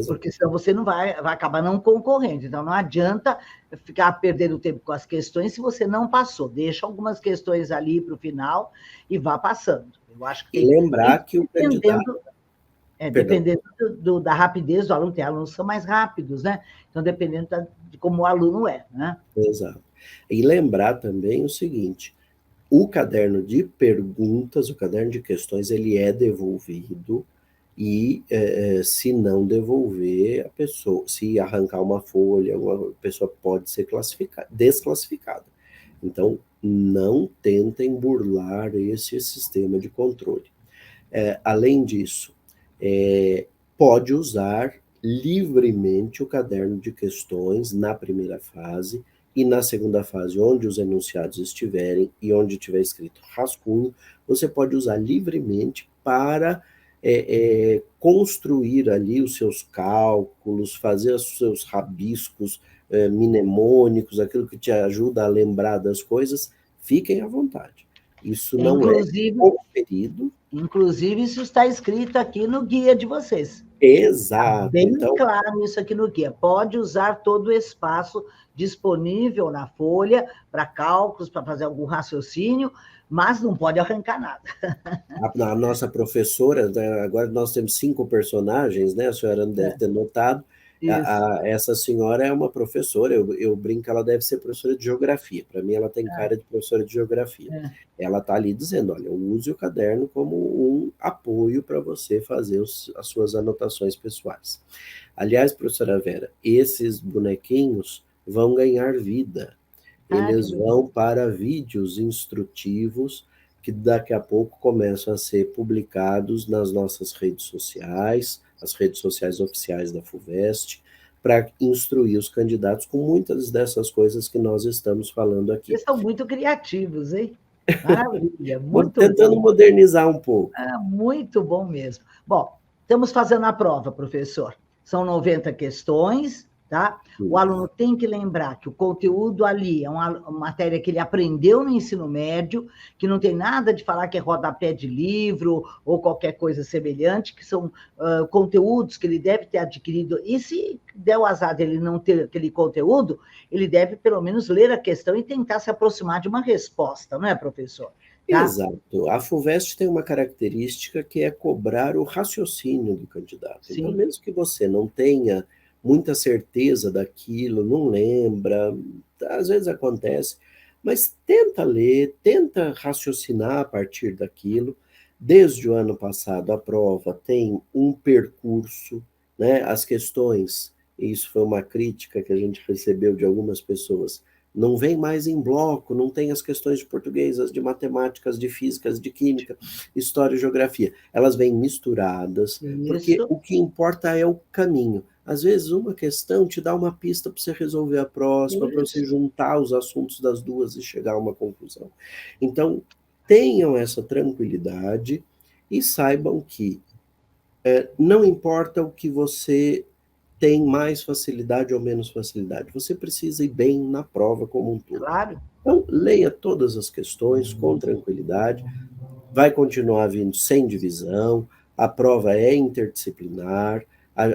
Porque senão você não vai acabar não concorrendo. Então não adianta ficar perdendo tempo com as questões se você não passou. Deixa algumas questões ali para o final e vá passando. Eu acho que tem. E lembrar que o candidato. Dependendo da rapidez do aluno, tem alunos que são mais rápidos, né? Então, dependendo de como o aluno é, né? Exato. E lembrar também o seguinte, o caderno de perguntas, o caderno de questões, ele é devolvido e se não devolver, a pessoa, se arrancar uma folha, a pessoa pode ser desclassificada. Então, não tentem burlar esse sistema de controle. Além disso, pode usar livremente o caderno de questões na primeira fase, e na segunda fase, onde os enunciados estiverem e onde tiver escrito rascunho, você pode usar livremente para construir ali os seus cálculos, fazer os seus rabiscos mnemônicos, aquilo que te ajuda a lembrar das coisas. Fiquem à vontade. Isso não é conferido. Inclusive, isso está escrito aqui no guia de vocês. Exato. Bem então, claro isso aqui no guia. Pode usar todo o espaço disponível na folha para cálculos, para fazer algum raciocínio, mas não pode arrancar nada. A nossa professora, agora nós temos 5 personagens, né? A senhora não deve ter notado. Essa senhora é uma professora, eu brinco que ela deve ser professora de geografia. Para mim, ela tem cara de professora de geografia. Ela está ali dizendo, olha, use o caderno como um apoio para você fazer as suas anotações pessoais. Aliás, professora Vera, esses bonequinhos vão ganhar vida. Eles vão para vídeos instrutivos que daqui a pouco começam a ser publicados nas nossas redes sociais, as redes sociais oficiais da FUVEST, para instruir os candidatos com muitas dessas coisas que nós estamos falando aqui. Eles são muito criativos, hein? Maravilha, muito tentando bom. Modernizar um pouco. Muito bom mesmo. Bom, estamos fazendo a prova, professor. São 90 questões, tá? O aluno tem que lembrar que o conteúdo ali é uma matéria que ele aprendeu no ensino médio, que não tem nada de falar que é rodapé de livro ou qualquer coisa semelhante, que são conteúdos que ele deve ter adquirido. E se der o azar dele não ter aquele conteúdo, ele deve pelo menos ler a questão e tentar se aproximar de uma resposta, não é, professor? Tá? Exato. A FUVEST tem uma característica que é cobrar o raciocínio do candidato. Sim. Então, mesmo que você não tenha muita certeza daquilo, não lembra, às vezes acontece, mas tenta ler, tenta raciocinar a partir daquilo. Desde o ano passado, a prova tem um percurso, né? As questões, e isso foi uma crítica que a gente recebeu de algumas pessoas, não vem mais em bloco, não tem as questões de português, as de matemáticas, de físicas, de química, história e geografia. Elas vêm misturadas, porque o que importa é o caminho. Às vezes, uma questão te dá uma pista para você resolver a próxima, para você juntar os assuntos das duas e chegar a uma conclusão. Então, tenham essa tranquilidade e saibam que não importa o que você tem mais facilidade ou menos facilidade. Você precisa ir bem na prova como um todo. Claro. Então, leia todas as questões com tranquilidade. Vai continuar vindo sem divisão. A prova é interdisciplinar.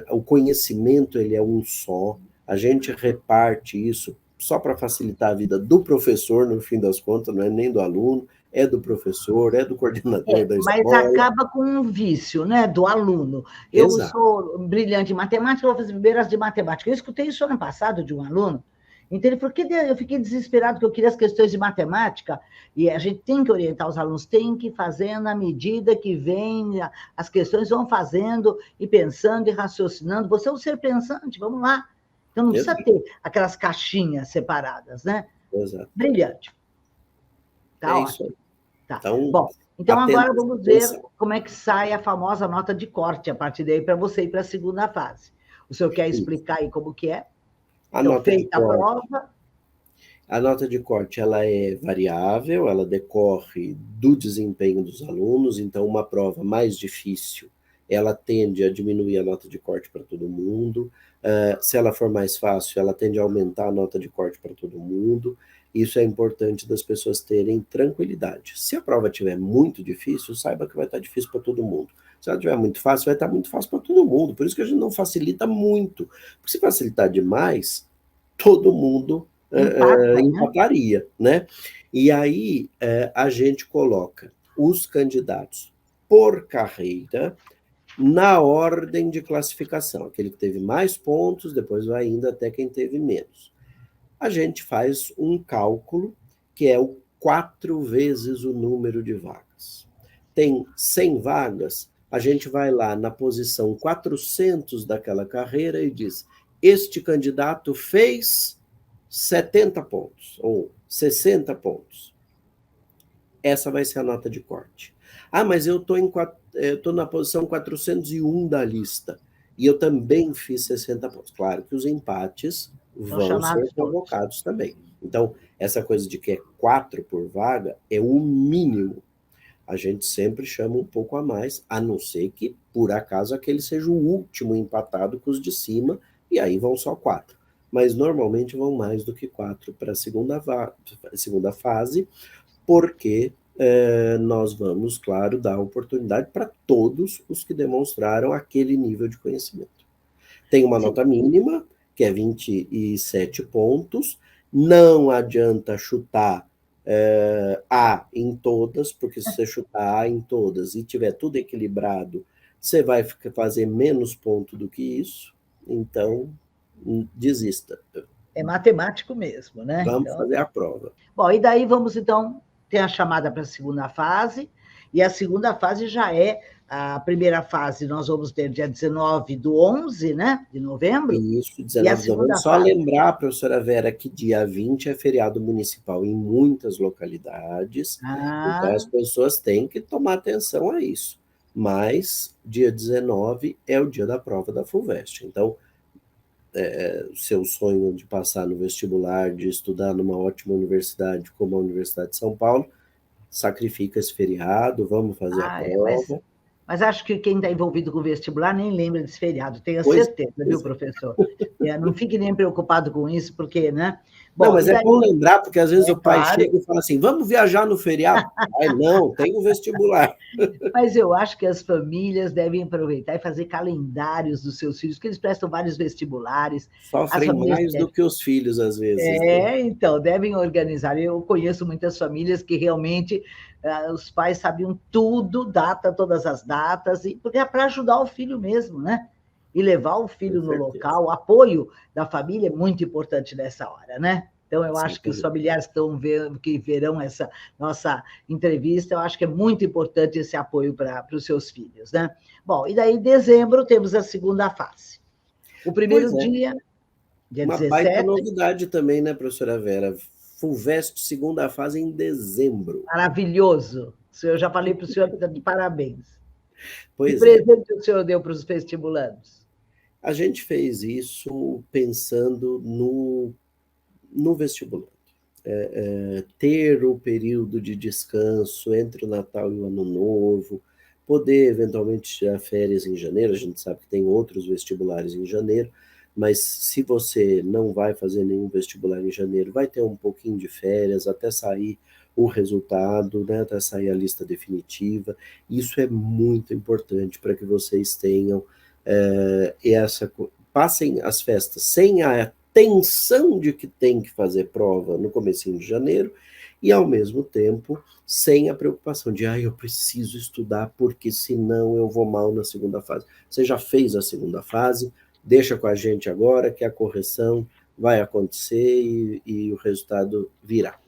O conhecimento ele é um só. A gente reparte isso só para facilitar a vida do professor, no fim das contas, não é nem do aluno, é do professor, é do coordenador da escola. Mas acaba com um vício, né, do aluno. Eu sou brilhante em matemática, vou fazer primeiro as de matemática. Eu escutei isso ano passado de um aluno, então ele falou que eu fiquei desesperado, porque eu queria as questões de matemática, e a gente tem que orientar os alunos, tem que fazer na medida que vem, as questões vão fazendo, e pensando, e raciocinando. Você é um ser pensante, vamos lá. Então não precisa ter aquelas caixinhas separadas, né? Exato. Brilhante. Tá ótimo. Isso aí. Tá. Bom, então agora vamos ver como é que sai a famosa nota de corte a partir daí para você ir para a segunda fase. O senhor quer explicar aí como que é? A nota de corte. A nota de corte ela é variável, ela decorre do desempenho dos alunos, então uma prova mais difícil, ela tende a diminuir a nota de corte para todo mundo. Se ela for mais fácil, ela tende a aumentar a nota de corte para todo mundo. Isso é importante das pessoas terem tranquilidade. Se a prova estiver muito difícil, saiba que vai estar difícil para todo mundo. Se ela estiver muito fácil, vai estar muito fácil para todo mundo. Por isso que a gente não facilita muito. Porque se facilitar demais, todo mundo empataria, né? E aí a gente coloca os candidatos por carreira na ordem de classificação. Aquele que teve mais pontos, depois vai indo até quem teve menos. A gente faz um cálculo que é o 4 vezes o número de vagas. Tem 100 vagas, a gente vai lá na posição 400 daquela carreira e diz, este candidato fez 70 pontos ou 60 pontos. Essa vai ser a nota de corte. Ah, mas eu estou na posição 401 da lista. E eu também fiz 60 pontos. Claro que os empates São vão ser chamados todos. convocados também. Então, essa coisa de que é 4 por vaga é o mínimo. A gente sempre chama um pouco a mais, a não ser que, por acaso, aquele seja o último empatado com os de cima, e aí vão só 4. Mas normalmente vão mais do que 4 para a segunda fase, porque nós vamos, claro, dar oportunidade para todos os que demonstraram aquele nível de conhecimento. Tem uma Sim. nota mínima, que é 27 pontos, não adianta chutar A em todas, porque se você chutar A em todas e tiver tudo equilibrado, você vai fazer menos ponto do que isso, então desista. É matemático mesmo, né? Vamos Então, fazer a prova. bom, e daí vamos, então, ter a chamada para a segunda fase, e a segunda fase já é a primeira fase, nós vamos ter dia 19/11, né, de novembro, Isso, e a 19 de novembro. segunda Só fase. lembrar, professora Vera, que dia 20 é feriado municipal em muitas localidades, então as pessoas têm que tomar atenção a isso. Mas dia 19 é o dia da prova da FUVEST. Então, o seu sonho de passar no vestibular, de estudar numa ótima universidade como a Universidade de São Paulo, sacrifica esse feriado, vamos fazer a prova. Mas acho que quem está envolvido com o vestibular nem lembra desse feriado, tenho Pois, certeza, pois viu, professor? Não fique nem preocupado com isso, porque, né? Não, Bom, mas e é daí, bom lembrar, porque às vezes o pai claro, chega e fala assim, vamos viajar no feriado? Ai, não, tem o vestibular. mas eu acho que as famílias devem aproveitar e fazer calendários dos seus filhos, porque eles prestam vários vestibulares, as Sofrem famílias mais do que os filhos, às vezes, né? então, devem organizar. Eu conheço muitas famílias que realmente os pais sabiam tudo, data, todas as datas, porque é para ajudar o filho mesmo, né? E levar o Com filho no certeza. local, o apoio da família é muito importante nessa hora, né? Então, eu acho que os Exatamente. familiares que verão essa nossa entrevista, eu acho que é muito importante esse apoio para os seus filhos, né? Bom, e daí, em dezembro, temos a segunda fase. O Pois primeiro é, dia, dia uma baita 17, novidade também, né, professora Vera? FUVEST, segunda fase em dezembro. maravilhoso. Eu já falei para o senhor de parabéns. Que Pois é, presente o senhor deu para os vestibulandos? a gente fez isso pensando no vestibular. Ter o período de descanso entre o Natal e o Ano Novo, poder eventualmente tirar férias em janeiro, a gente sabe que tem outros vestibulares em janeiro, mas se você não vai fazer nenhum vestibular em janeiro, vai ter um pouquinho de férias até sair o resultado, né, até sair a lista definitiva. Isso é muito importante para que vocês tenham passem as festas sem a tensão de que tem que fazer prova no comecinho de janeiro e, ao mesmo tempo, sem a preocupação de, eu preciso estudar porque senão eu vou mal na segunda fase. Você já fez a segunda fase, deixa com a gente agora que a correção vai acontecer e o resultado virá.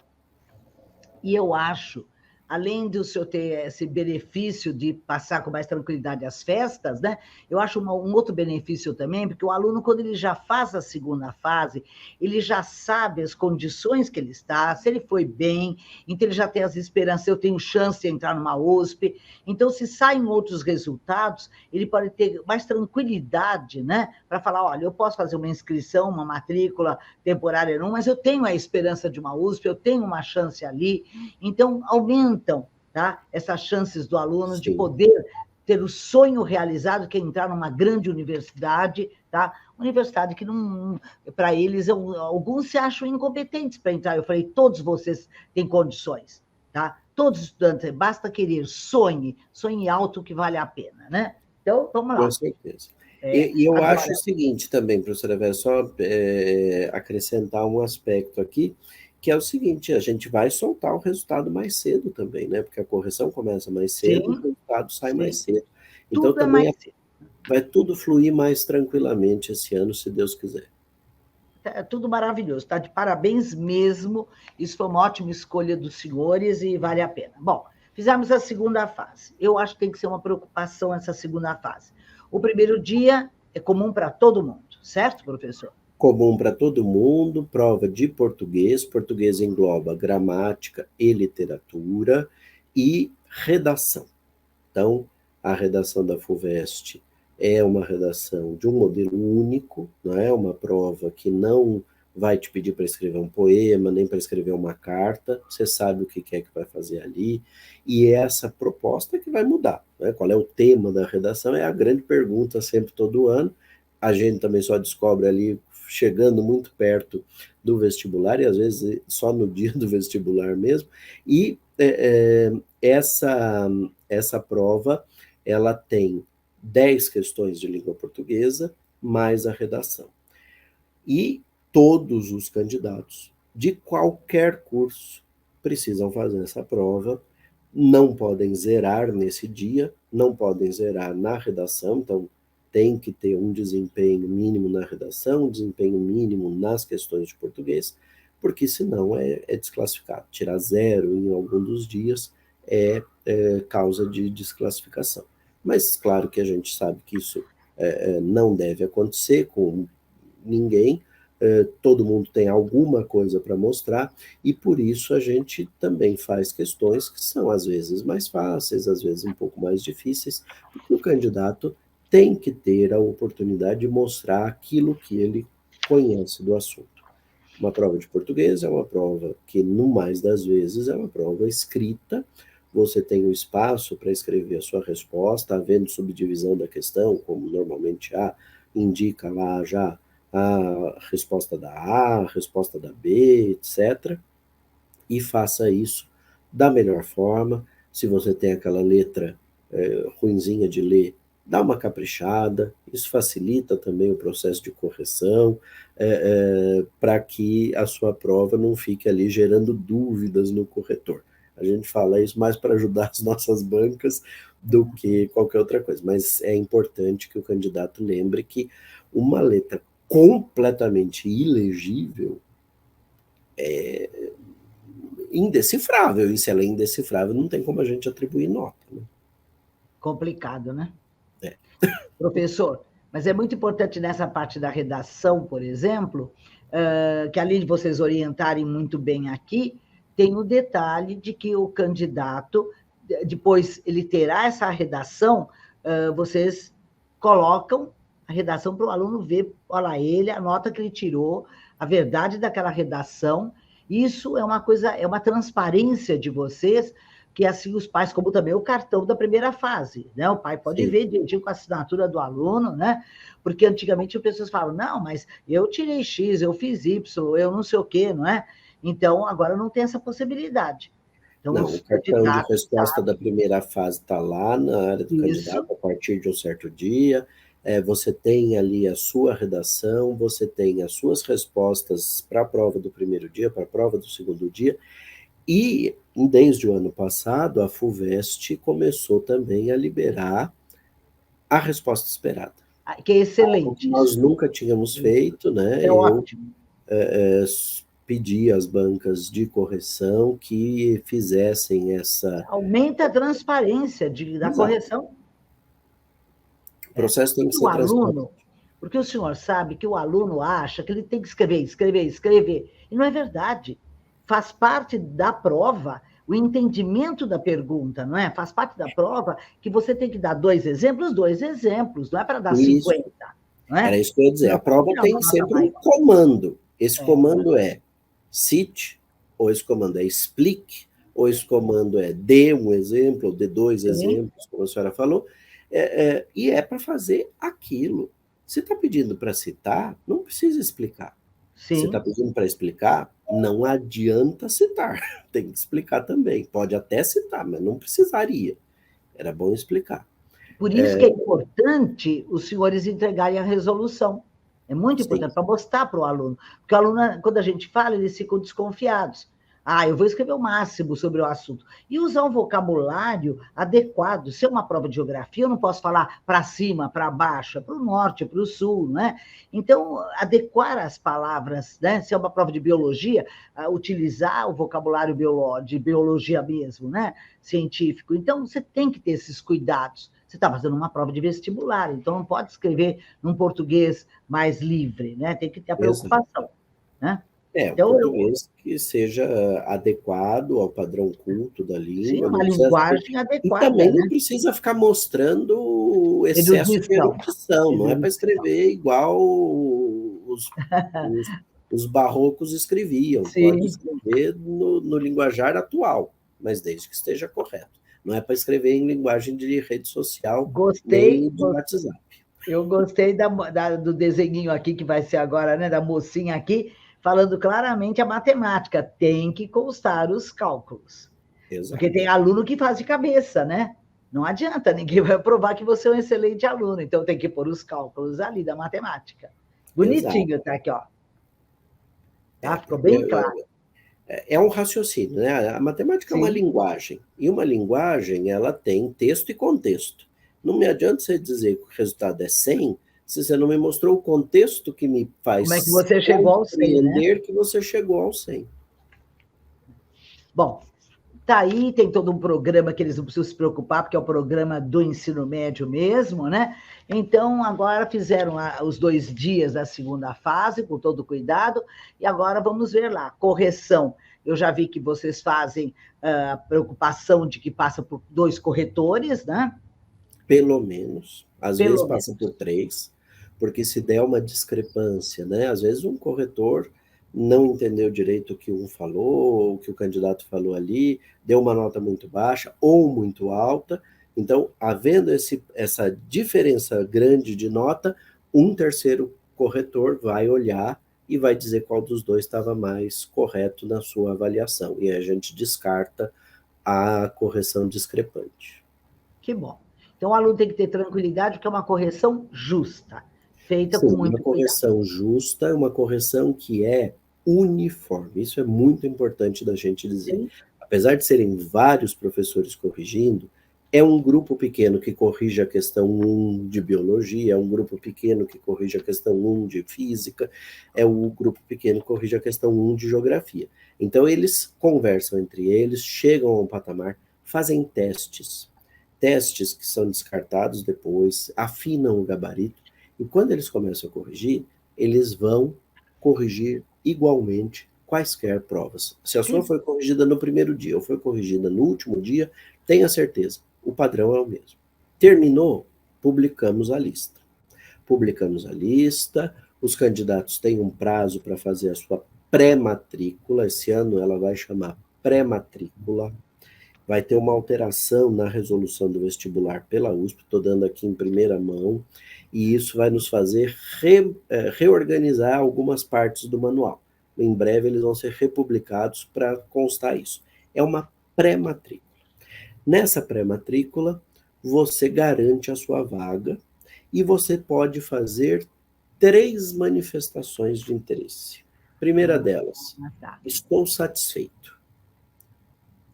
E eu acho, além do senhor ter esse benefício de passar com mais tranquilidade as festas, né? Eu acho um outro benefício também, porque o aluno, quando ele já faz a segunda fase, ele já sabe as condições que ele está, se ele foi bem, então ele já tem as esperanças, eu tenho chance de entrar numa USP. Então, se saem outros resultados, ele pode ter mais tranquilidade, né? Para falar, olha, eu posso fazer uma inscrição, uma matrícula temporária não, mas eu tenho a esperança de uma USP, eu tenho uma chance ali. Então, aumentam, tá, essas chances do aluno de Sim. poder ter o sonho realizado, que é entrar numa grande universidade, tá? Universidade que não, para eles, alguns se acham incompetentes para entrar. Eu falei, todos vocês têm condições, tá? Todos os estudantes, basta querer, sonhe alto que vale a pena, né? Então, vamos Com lá. certeza. E eu acho Agora, o seguinte também, professora Vera, só acrescentar um aspecto aqui, que é o seguinte, a gente vai soltar o resultado mais cedo também, né? Porque a correção começa mais cedo, o sim, resultado sai mais sim, cedo. Então tudo é mais também cedo. vai tudo fluir mais tranquilamente esse ano, se Deus quiser. É tudo maravilhoso, está de parabéns mesmo. Isso foi uma ótima escolha dos senhores e vale a pena. Bom, fizemos a segunda fase. Eu acho que tem que ser uma preocupação essa segunda fase. O primeiro dia é comum para todo mundo, certo, professor? Comum para todo mundo, prova de português. Português engloba gramática e literatura e redação. Então, a redação da FUVEST é uma redação de um modelo único, não é uma prova que não vai te pedir para escrever um poema, nem para escrever uma carta, você sabe o que é que vai fazer ali, e é essa proposta que vai mudar. Né? Qual é o tema da redação? É a grande pergunta sempre todo ano. A gente também só descobre ali, chegando muito perto do vestibular, e às vezes só no dia do vestibular mesmo, e essa prova, ela tem 10 questões de língua portuguesa, mais a redação. E todos os candidatos de qualquer curso precisam fazer essa prova, não podem zerar nesse dia, não podem zerar na redação, então tem que ter um desempenho mínimo na redação, um desempenho mínimo nas questões de português, porque senão é desclassificado. Tirar 0 em algum dos dias é causa de desclassificação. Mas claro que a gente sabe que isso não deve acontecer com ninguém, todo mundo tem alguma coisa para mostrar, e por isso a gente também faz questões que são às vezes mais fáceis, às vezes um pouco mais difíceis, porque o candidato tem que ter a oportunidade de mostrar aquilo que ele conhece do assunto. Uma prova de português é uma prova que, no mais das vezes, é uma prova escrita, você tem o espaço para escrever a sua resposta, havendo subdivisão da questão, como normalmente há, indica lá já a resposta da A, a resposta da B, etc. E faça isso da melhor forma. Se você tem aquela letra ruinzinha de ler, dá uma caprichada, isso facilita também o processo de correção, para que a sua prova não fique ali gerando dúvidas no corretor. A gente fala isso mais para ajudar as nossas bancas do que qualquer outra coisa, mas é importante que o candidato lembre que uma letra completamente ilegível é indecifrável, e se ela é indecifrável, não tem como a gente atribuir nota. Né? Complicado, né? É. Professor, mas é muito importante nessa parte da redação, por exemplo, que além de vocês orientarem muito bem aqui, tem o detalhe de que o candidato, depois ele terá essa redação, vocês colocam a redação para o aluno ver, olha ele, a nota que ele tirou, a verdade daquela redação. Isso é uma coisa, é uma transparência de vocês, que assim os pais, como também o cartão da primeira fase, né? O pai pode ver direitinho com a assinatura do aluno, né? Porque antigamente as pessoas falam, não, mas eu tirei X, eu fiz Y, eu não sei o quê, não é? Então, agora não tem essa possibilidade. Então, não, o cartão de resposta da primeira fase está lá na área do candidato a partir de um certo dia. Você tem ali a sua redação, você tem as suas respostas para a prova do primeiro dia, para a prova do segundo dia, e desde o ano passado a FUVEST começou também a liberar a resposta esperada. Que é excelente. Nós nunca tínhamos feito, né? É ótimo. Pedi às bancas de correção que fizessem essa... Aumenta a transparência da correção. O processo tem que ser transparente. Porque o senhor sabe que o aluno acha que ele tem que escrever, e não é verdade. Faz parte da prova o entendimento da pergunta, não é? Faz parte da prova que você tem que dar 2 exemplos, não é para dar 50. Não é? Era isso que eu ia dizer. A prova tem sempre um comando. Esse comando é cite, ou esse comando é explique, ou esse comando é dê um exemplo, ou dê 2 exemplos, como a senhora falou, e é para fazer aquilo. Se está pedindo para citar, não precisa explicar. Se está pedindo para explicar, não adianta citar. Tem que explicar também. Pode até citar, mas não precisaria. Era bom explicar. Por isso que é importante os senhores entregarem a resolução. É muito importante para mostrar para o aluno. Porque o aluno, quando a gente fala, eles ficam desconfiados. Eu vou escrever o máximo sobre o assunto. E usar um vocabulário adequado. Se é uma prova de geografia, eu não posso falar para cima, para baixo, para o norte, para o sul, né? Então, adequar as palavras, né? Se é uma prova de biologia, utilizar o vocabulário de biologia mesmo, né? Científico. Então, você tem que ter esses cuidados. Você está fazendo uma prova de vestibular, então não pode escrever num português mais livre, né? Tem que ter a preocupação, né? O Então, português que seja adequado ao padrão culto da sim, língua, uma não precisa ser, linguagem e adequada, também não né? precisa ficar mostrando excesso de Erudição. erudição, não é para Erudição. escrever igual os, os barrocos escreviam, pode Sim, escrever no linguajar atual, mas desde que esteja correto. Não é para escrever em linguagem de rede social gostei, nem de WhatsApp. eu gostei do desenhinho aqui, que vai ser agora, né, da mocinha aqui, falando claramente a matemática. Tem que constar os cálculos. Porque Exato. tem aluno que faz de cabeça, né? Não adianta, ninguém vai provar que você é um excelente aluno. Então tem que pôr os cálculos ali da matemática. Exato. Bonitinho tá aqui, ó. Tá? É, Ficou bem claro. é um raciocínio, né? A matemática é uma Sim. linguagem, e uma linguagem ela tem texto e contexto. Não me adianta você dizer que o resultado é 100 se você não me mostrou o contexto que me Como é que faz você chegou ao 100, né? compreender que você chegou ao 100. Bom, tá aí, tem todo um programa que eles não precisam se preocupar, porque é o programa do ensino médio mesmo, né? Então, agora fizeram os 2 dias da segunda fase, com todo cuidado, e agora vamos ver lá, correção. Eu já vi que vocês fazem a preocupação de que passa por 2 corretores, né? Pelo menos. Às vezes Pelo passa menos. por 3, porque se der uma discrepância, né? Às vezes um corretor não entendeu direito o que um falou, o que o candidato falou ali, deu uma nota muito baixa ou muito alta. Então, havendo essa diferença grande de nota, um terceiro corretor vai olhar e vai dizer qual dos dois estava mais correto na sua avaliação. E a gente descarta a correção discrepante. Que bom. Então, o aluno tem que ter tranquilidade, porque é uma correção justa, feita com Sim, uma muito cuidado. correção justa, uma correção que é uniforme. Isso é muito importante da gente dizer. Sim, Apesar de serem vários professores corrigindo, é um grupo pequeno que corrige a questão 1 de biologia, é um grupo pequeno que corrige a questão 1 de física, é o grupo pequeno que corrige a questão 1 de geografia. Então, eles conversam entre eles, chegam a um patamar, fazem testes. Testes que são descartados depois, afinam o gabarito, e quando eles começam a corrigir, eles vão corrigir igualmente quaisquer provas. Se a sua que foi corrigida no primeiro dia ou foi corrigida no último dia, tenha certeza, o padrão é o mesmo. Terminou? Publicamos a lista. Publicamos a lista, os candidatos têm um prazo para fazer a sua pré-matrícula, esse ano ela vai chamar pré-matrícula, vai ter uma alteração na resolução do vestibular pela USP, estou dando aqui em primeira mão, e isso vai nos fazer reorganizar algumas partes do manual. Em breve eles vão ser republicados para constar isso. É uma pré-matrícula. Nessa pré-matrícula, você garante a sua vaga e você pode fazer 3 manifestações de interesse. Primeira delas, tá. estou satisfeito.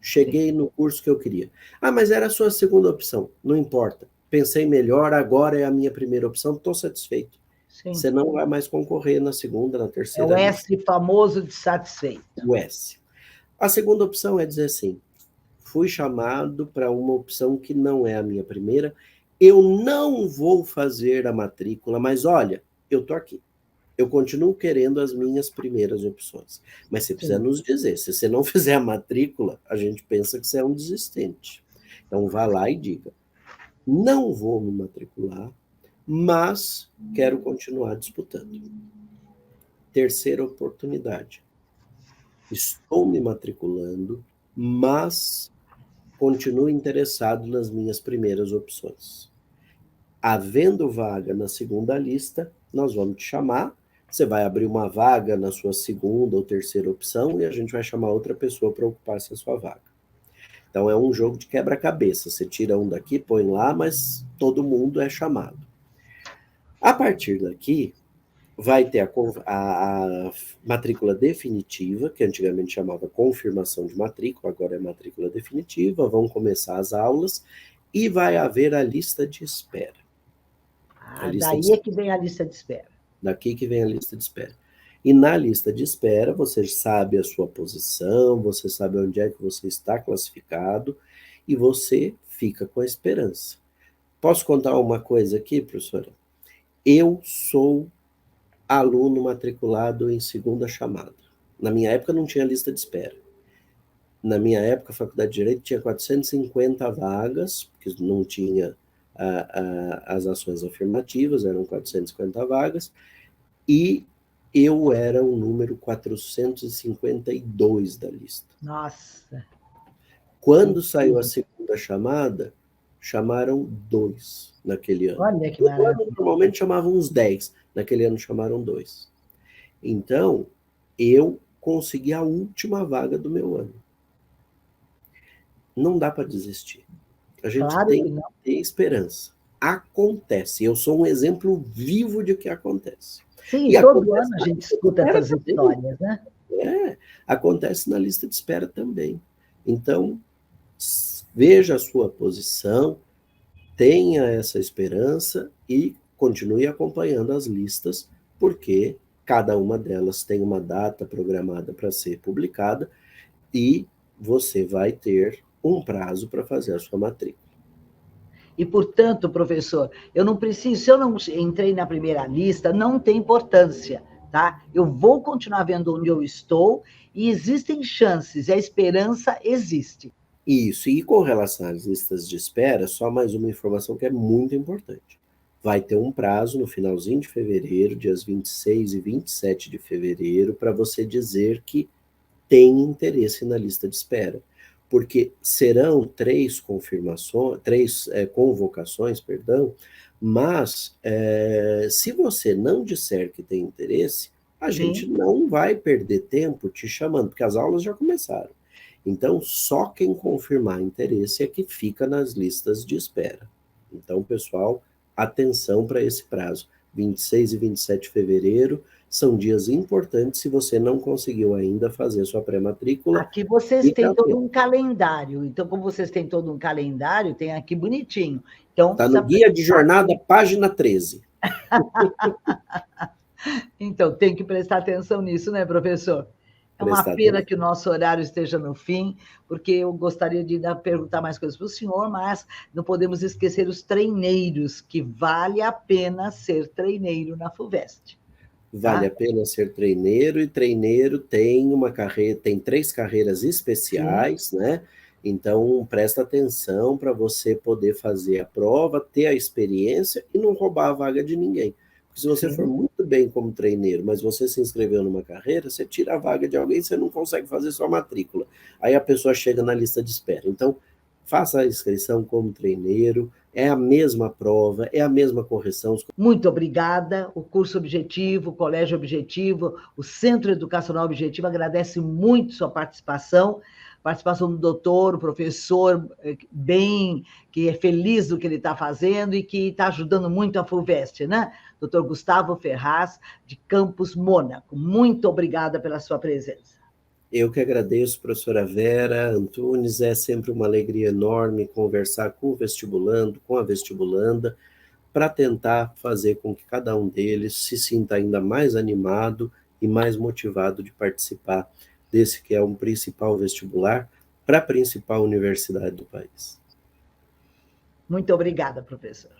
Sim, Cheguei no curso que eu queria. Ah, mas era a sua segunda opção. Não importa. Pensei melhor, agora é a minha primeira opção, estou satisfeito. sim. Você não vai mais concorrer na segunda, na É o terceira lista. S famoso de satisfeito. O S. A segunda opção é dizer assim: fui chamado para uma opção que não é a minha primeira, eu não vou fazer a matrícula, mas olha, eu estou aqui. Eu continuo querendo as minhas primeiras opções. Mas você precisa Sim. nos dizer, se você não fizer a matrícula, a gente pensa que você é um desistente. Então vá lá e diga: não vou me matricular, mas quero continuar disputando. Terceira oportunidade: estou me matriculando, mas continuo interessado nas minhas primeiras opções. Havendo vaga na segunda lista, nós vamos te chamar. Você vai abrir uma vaga na sua segunda ou terceira opção e a gente vai chamar outra pessoa para ocupar essa sua vaga. Então é um jogo de quebra-cabeça. Você tira um daqui, põe lá, mas todo mundo é chamado. A partir daqui, vai ter a matrícula definitiva, que antigamente chamava confirmação de matrícula, agora é matrícula definitiva, vão começar as aulas e vai haver a lista de espera. A lista de Daí é que vem a lista de espera. Daqui que vem a lista de espera. E na lista de espera, você sabe a sua posição, você sabe onde é que você está classificado e você fica com a esperança. Posso contar uma coisa aqui, professora? Eu sou aluno matriculado em segunda chamada. Na minha época não tinha lista de espera. Na minha época, a Faculdade de Direito tinha 450 vagas, porque não tinha as ações afirmativas, eram 450 vagas, e eu era o número 452 da lista. Nossa! Quando saiu a segunda chamada, chamaram 2 naquele ano. Olha que maravilha! Normalmente chamavam uns 10, naquele ano chamaram 2. Então, eu consegui a última vaga do meu ano. Não dá para desistir. A gente Claro tem que que não. ter esperança. Acontece. Eu sou um exemplo vivo de que acontece. Sim, E todo acontece ano a na gente lista de escuta espera essas também. histórias, né? Acontece na lista de espera também. Então, veja a sua posição, tenha essa esperança e continue acompanhando as listas, porque cada uma delas tem uma data programada para ser publicada e você vai ter um prazo para fazer a sua matrícula. E, portanto, professor, eu não preciso, se eu não entrei na primeira lista, não tem importância, tá? Eu vou continuar vendo onde eu estou e existem chances, e a esperança existe. Isso, e com relação às listas de espera, só mais uma informação que é muito importante. Vai ter um prazo no finalzinho de fevereiro, dias 26 e 27 de fevereiro, para você dizer que tem interesse na lista de espera. Porque serão 3 confirmações, 3 convocações, perdão, mas se você não disser que tem interesse, a gente Sim. não vai perder tempo te chamando, porque as aulas já começaram. Então, só quem confirmar interesse é que fica nas listas de espera. Então, pessoal, atenção para esse prazo. 26 e 27 de fevereiro são dias importantes se você não conseguiu ainda fazer sua pré-matrícula. Aqui vocês Fica têm todo atento. um calendário. Então, como vocês têm todo um calendário, tem aqui bonitinho. Então, Está no guia de jornada, página 13. Então, tem que prestar atenção nisso, né, professor? É uma Prestar pena atenção. que o nosso horário esteja no fim, porque eu gostaria de perguntar mais coisas para o senhor, mas não podemos esquecer os treineiros, que vale a pena ser treineiro na FUVEST. Vale Tá? a pena ser treineiro, e treineiro tem uma carreira, tem 3 carreiras Sim, especiais, né? Então, presta atenção para você poder fazer a prova, ter a experiência e não roubar a vaga de ninguém. Porque se você for sim. muito bem como treineiro, mas você se inscreveu numa carreira, você tira a vaga de alguém, você não consegue fazer sua matrícula. Aí a pessoa chega na lista de espera. Então, faça a inscrição como treineiro, é a mesma prova, é a mesma correção. Muito obrigada. O curso Objetivo, o Colégio Objetivo, o Centro Educacional Objetivo agradece muito sua participação do doutor, o professor, bem, que é feliz do que ele está fazendo e que está ajudando muito a FUVEST, né? Doutor Gustavo Ferraz, de Campos Mônaco. Muito obrigada pela sua presença. Eu que agradeço, professora Vera Antunes, é sempre uma alegria enorme conversar com o vestibulando, com a vestibulanda, para tentar fazer com que cada um deles se sinta ainda mais animado e mais motivado de participar desse que é um principal vestibular para a principal universidade do país. Muito obrigada, professor.